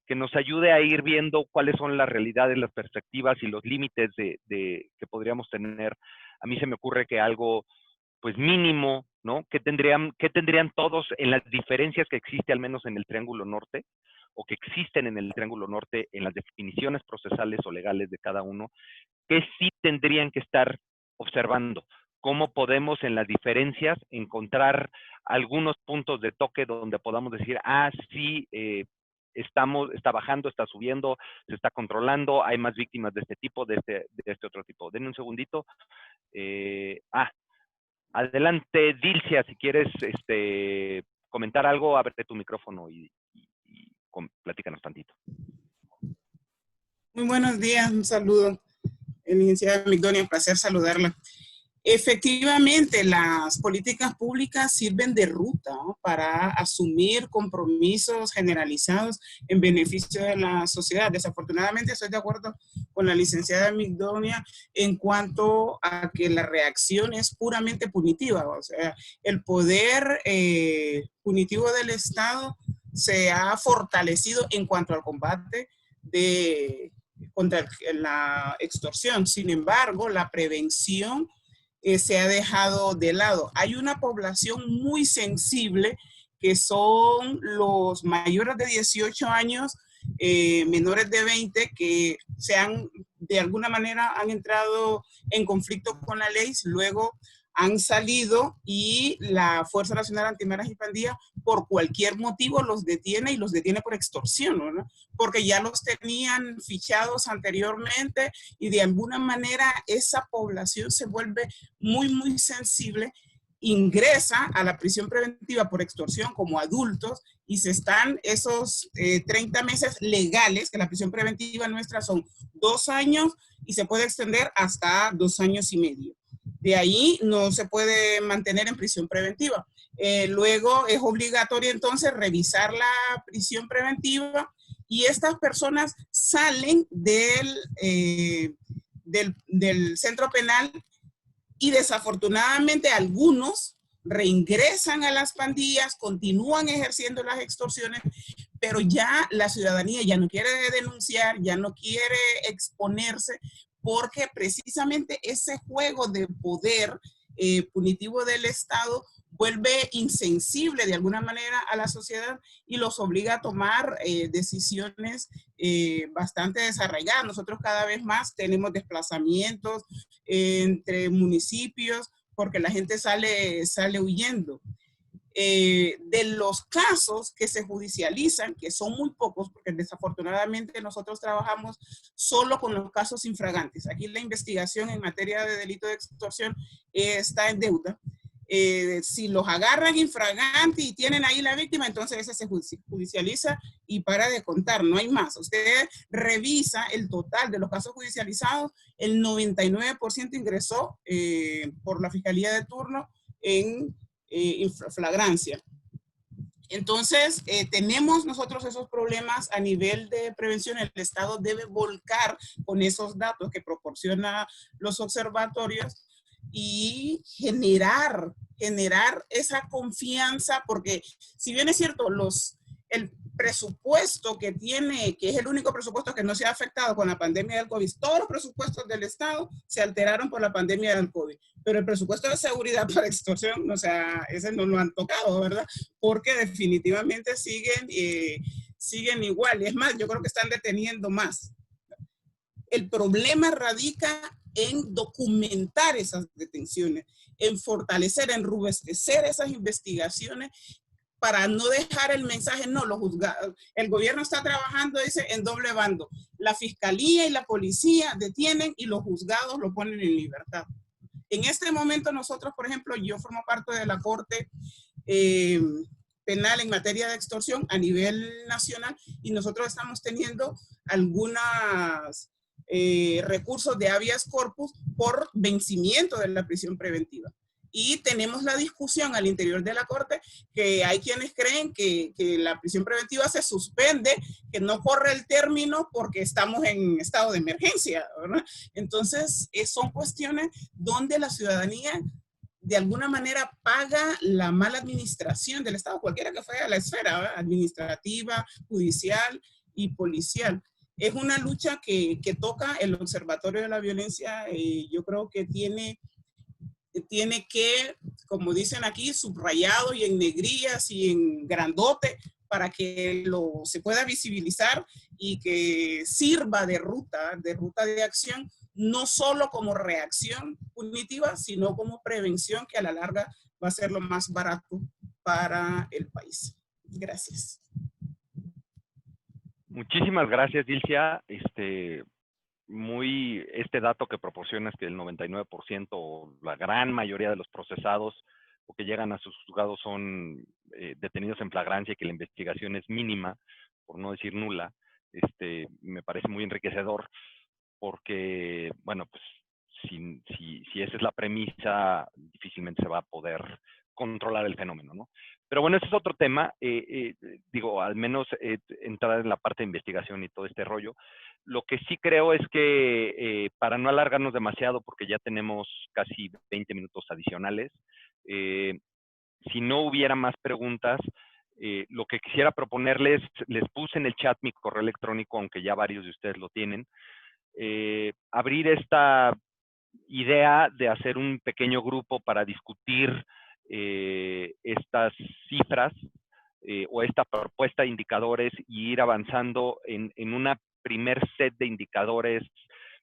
que nos ayude a ir viendo cuáles son las realidades, las perspectivas y los límites que podríamos tener. A mí se me ocurre que algo, pues, mínimo, ¿no? ¿Qué tendrían todos en las diferencias que existe, al menos en el Triángulo Norte, o que existen en el Triángulo Norte, en las definiciones procesales o legales de cada uno? ¿Qué sí tendrían que estar observando? ¿Cómo podemos en las diferencias encontrar algunos puntos de toque donde podamos decir, sí, está bajando, está subiendo, se está controlando, hay más víctimas de este tipo, de este otro tipo? Denme un segundito. Adelante, Dilcia, si quieres comentar algo, ábrete tu micrófono y platícanos tantito. Muy buenos días, un saludo, licenciada Migdonia, un placer saludarla. Efectivamente, las políticas públicas sirven de ruta, ¿no?, para asumir compromisos generalizados en beneficio de la sociedad. Desafortunadamente, estoy de acuerdo con la licenciada Migdonia en cuanto a que la reacción es puramente punitiva. O sea, el poder punitivo del Estado se ha fortalecido en cuanto al combate contra la extorsión. Sin embargo, la prevención se ha dejado de lado. Hay una población muy sensible que son los mayores de 18 años, menores de 20, que de alguna manera han entrado en conflicto con la ley, luego han salido y la Fuerza Nacional Antimaras y Pandillas por cualquier motivo los detiene y los detiene por extorsión, ¿no? Porque ya los tenían fichados anteriormente y de alguna manera esa población se vuelve muy, muy sensible, ingresa a la prisión preventiva por extorsión como adultos y se están esos 30 meses legales, que la prisión preventiva nuestra son 2 años y se puede extender hasta 2 años y medio. De ahí no se puede mantener en prisión preventiva. Luego es obligatorio entonces revisar la prisión preventiva y estas personas salen del centro penal y desafortunadamente algunos reingresan a las pandillas, continúan ejerciendo las extorsiones, pero ya la ciudadanía ya no quiere denunciar, ya no quiere exponerse, porque precisamente ese juego de poder punitivo del Estado vuelve insensible de alguna manera a la sociedad y los obliga a tomar decisiones bastante desarraigadas. Nosotros cada vez más tenemos desplazamientos entre municipios porque la gente sale huyendo. De los casos que se judicializan, que son muy pocos, porque desafortunadamente nosotros trabajamos solo con los casos infragantes. Aquí la investigación en materia de delito de extorsión está en deuda. Si los agarran infragante y tienen ahí la víctima, entonces ese se judicializa y para de contar, no hay más. Usted revisa el total de los casos judicializados, el 99% ingresó por la Fiscalía de turno en flagrancia. Entonces, tenemos nosotros esos problemas a nivel de prevención. El Estado debe volcar con esos datos que proporciona los observatorios y generar esa confianza, porque si bien es cierto, el presupuesto que tiene, que es el único presupuesto que no se ha afectado con la pandemia del COVID, todos los presupuestos del Estado se alteraron por la pandemia del COVID, pero el presupuesto de seguridad para extorsión, o sea, ese no lo han tocado, ¿verdad? Porque definitivamente siguen igual, y es más, yo creo que están deteniendo más. El problema radica en documentar esas detenciones, en fortalecer, en robustecer esas investigaciones para no dejar el mensaje, no, los juzgados, el gobierno está trabajando, dice, en doble bando. La fiscalía y la policía detienen y los juzgados lo ponen en libertad. En este momento nosotros, por ejemplo, yo formo parte de la Corte Penal en materia de extorsión a nivel nacional y nosotros estamos teniendo algunos recursos de habeas corpus por vencimiento de la prisión preventiva. Y tenemos la discusión al interior de la Corte que hay quienes creen que la prisión preventiva se suspende, que no corre el término porque estamos en estado de emergencia, ¿verdad? Entonces, son cuestiones donde la ciudadanía de alguna manera paga la mala administración del Estado, cualquiera que fuera la esfera, ¿verdad? Administrativa, judicial y policial. Es una lucha que toca el Observatorio de la Violencia, yo creo que tiene que, como dicen aquí, subrayado y en negrillas y en grandote para que se pueda visibilizar y que sirva de ruta de acción, no solo como reacción punitiva, sino como prevención que a la larga va a ser lo más barato para el país. Gracias. Muchísimas gracias, Dilcia. Este dato que proporcionas, que el 99% o la gran mayoría de los procesados o que llegan a sus juzgados son detenidos en flagrancia y que la investigación es mínima, por no decir nula, me parece muy enriquecedor porque, bueno, pues si esa es la premisa, difícilmente se va a poder controlar el fenómeno, ¿no? Pero bueno, ese es otro tema, digo, al menos entrar en la parte de investigación y todo este rollo. Lo que sí creo es que, para no alargarnos demasiado, porque ya tenemos casi 20 minutos adicionales, si no hubiera más preguntas, lo que quisiera proponerles, les puse en el chat mi correo electrónico, aunque ya varios de ustedes lo tienen, abrir esta idea de hacer un pequeño grupo para discutir estas cifras o esta propuesta de indicadores y ir avanzando en una primer set de indicadores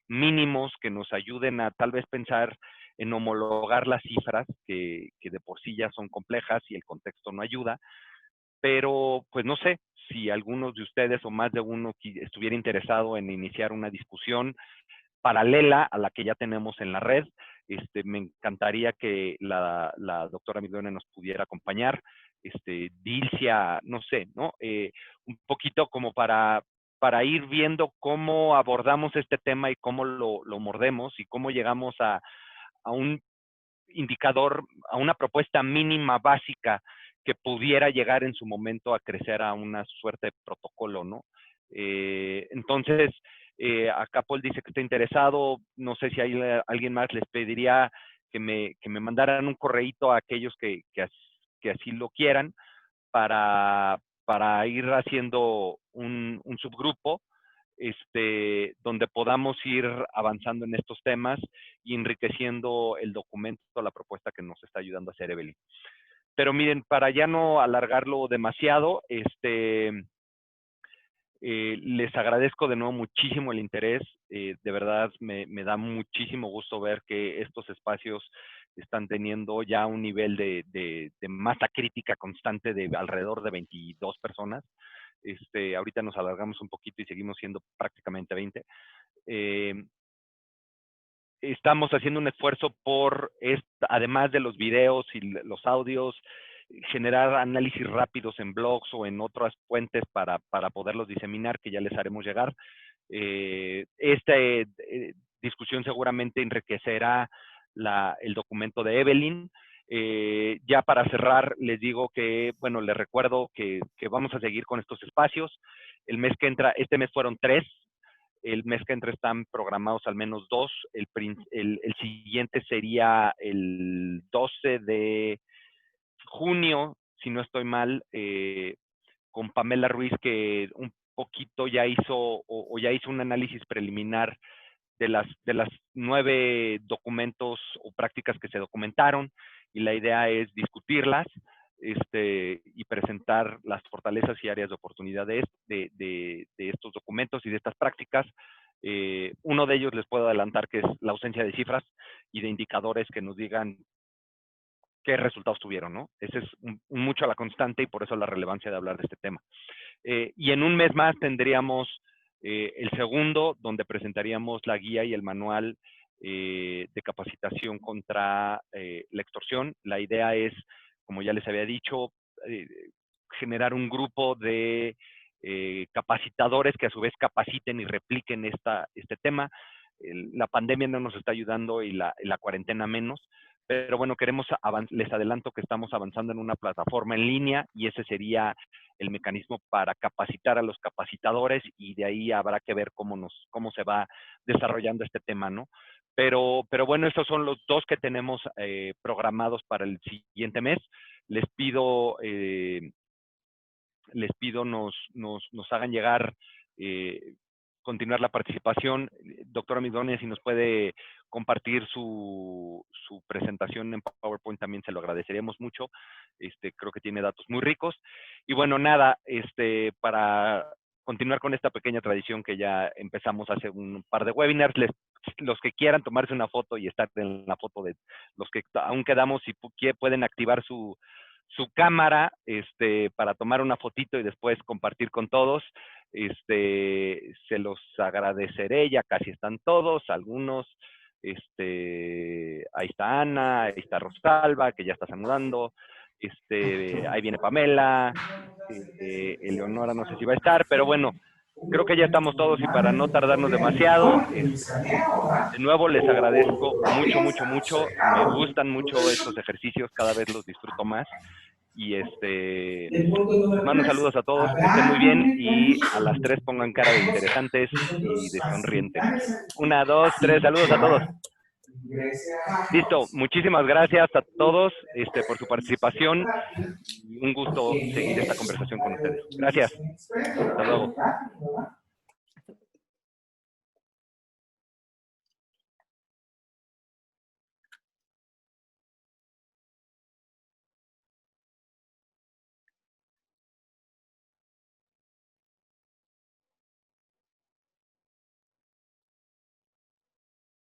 mínimos que nos ayuden a tal vez pensar en homologar las cifras, que de por sí ya son complejas y el contexto no ayuda, pero pues no sé si algunos de ustedes o más de uno estuviera interesado en iniciar una discusión paralela a la que ya tenemos en la red. Me encantaría que la doctora Migdonia nos pudiera acompañar, Dilcia, no sé, ¿no? Un poquito como para ir viendo cómo abordamos este tema y cómo lo mordemos y cómo llegamos a un indicador, a una propuesta mínima básica que pudiera llegar en su momento a crecer a una suerte de protocolo, ¿no? Entonces, acá Paul dice que está interesado, no sé si hay alguien más, les pediría que me mandaran un correíto a aquellos que así lo quieran para ir haciendo un subgrupo donde podamos ir avanzando en estos temas y enriqueciendo el documento, la propuesta que nos está ayudando a hacer Evelyn. Pero miren, para ya no alargarlo demasiado, les agradezco de nuevo muchísimo el interés. De verdad, me da muchísimo gusto ver que estos espacios están teniendo ya un nivel de masa crítica constante de alrededor de 22 personas. Ahorita nos alargamos un poquito y seguimos siendo prácticamente 20. Estamos haciendo un esfuerzo por, además de los videos y los audios, generar análisis rápidos en blogs o en otras fuentes para poderlos diseminar, que ya les haremos llegar. Esta discusión seguramente enriquecerá el documento de Evelyn. Ya para cerrar, les digo que, bueno, les recuerdo que vamos a seguir con estos espacios. El mes que entra, este mes fueron 3. El mes que entra están programados al menos 2. El siguiente sería el 12 de junio, si no estoy mal, con Pamela Ruiz, que un poquito ya hizo ya hizo un análisis preliminar de las 9 documentos o prácticas que se documentaron, y la idea es discutirlas y presentar las fortalezas y áreas de oportunidad de estos documentos y de estas prácticas. Uno de ellos les puedo adelantar que es la ausencia de cifras y de indicadores que nos digan qué resultados tuvieron, ¿no? Ese es mucho la constante y por eso la relevancia de hablar de este tema. Y en un mes más tendríamos el segundo, donde presentaríamos la guía y el manual de capacitación contra la extorsión. La idea es, como ya les había dicho, generar un grupo de capacitadores que a su vez capaciten y repliquen este tema. La pandemia no nos está ayudando y la cuarentena menos, pero bueno, les adelanto que estamos avanzando en una plataforma en línea y ese sería el mecanismo para capacitar a los capacitadores, y de ahí habrá que ver cómo se va desarrollando este tema, ¿no? Pero bueno, estos son los 2 que tenemos programados para el siguiente mes. Les pido nos hagan llegar, continuar la participación. Doctora Migdonia, si nos puede compartir su presentación en PowerPoint, también se lo agradeceríamos mucho. Creo que tiene datos muy ricos. Y bueno, nada, para continuar con esta pequeña tradición que ya empezamos hace un par de webinars, los que quieran tomarse una foto y estar en la foto de los que aún quedamos, si pueden activar su cámara para tomar una fotito y después compartir con todos, se los agradeceré. Ya casi están todos, algunos, ahí está Ana, ahí está Rosalba, que ya está saludando, ahí viene Pamela, Eleonora no sé si va a estar, pero bueno, creo que ya estamos todos, y para no tardarnos demasiado, de nuevo les agradezco mucho. Me gustan mucho estos ejercicios, cada vez los disfruto más. Y les mando saludos a todos, que estén muy bien, y a las 3 pongan cara de interesantes y de sonrientes. 1, 2, 3, saludos a todos. Listo, muchísimas gracias a todos por su participación. Un gusto seguir esta conversación con ustedes. Gracias. Hasta luego.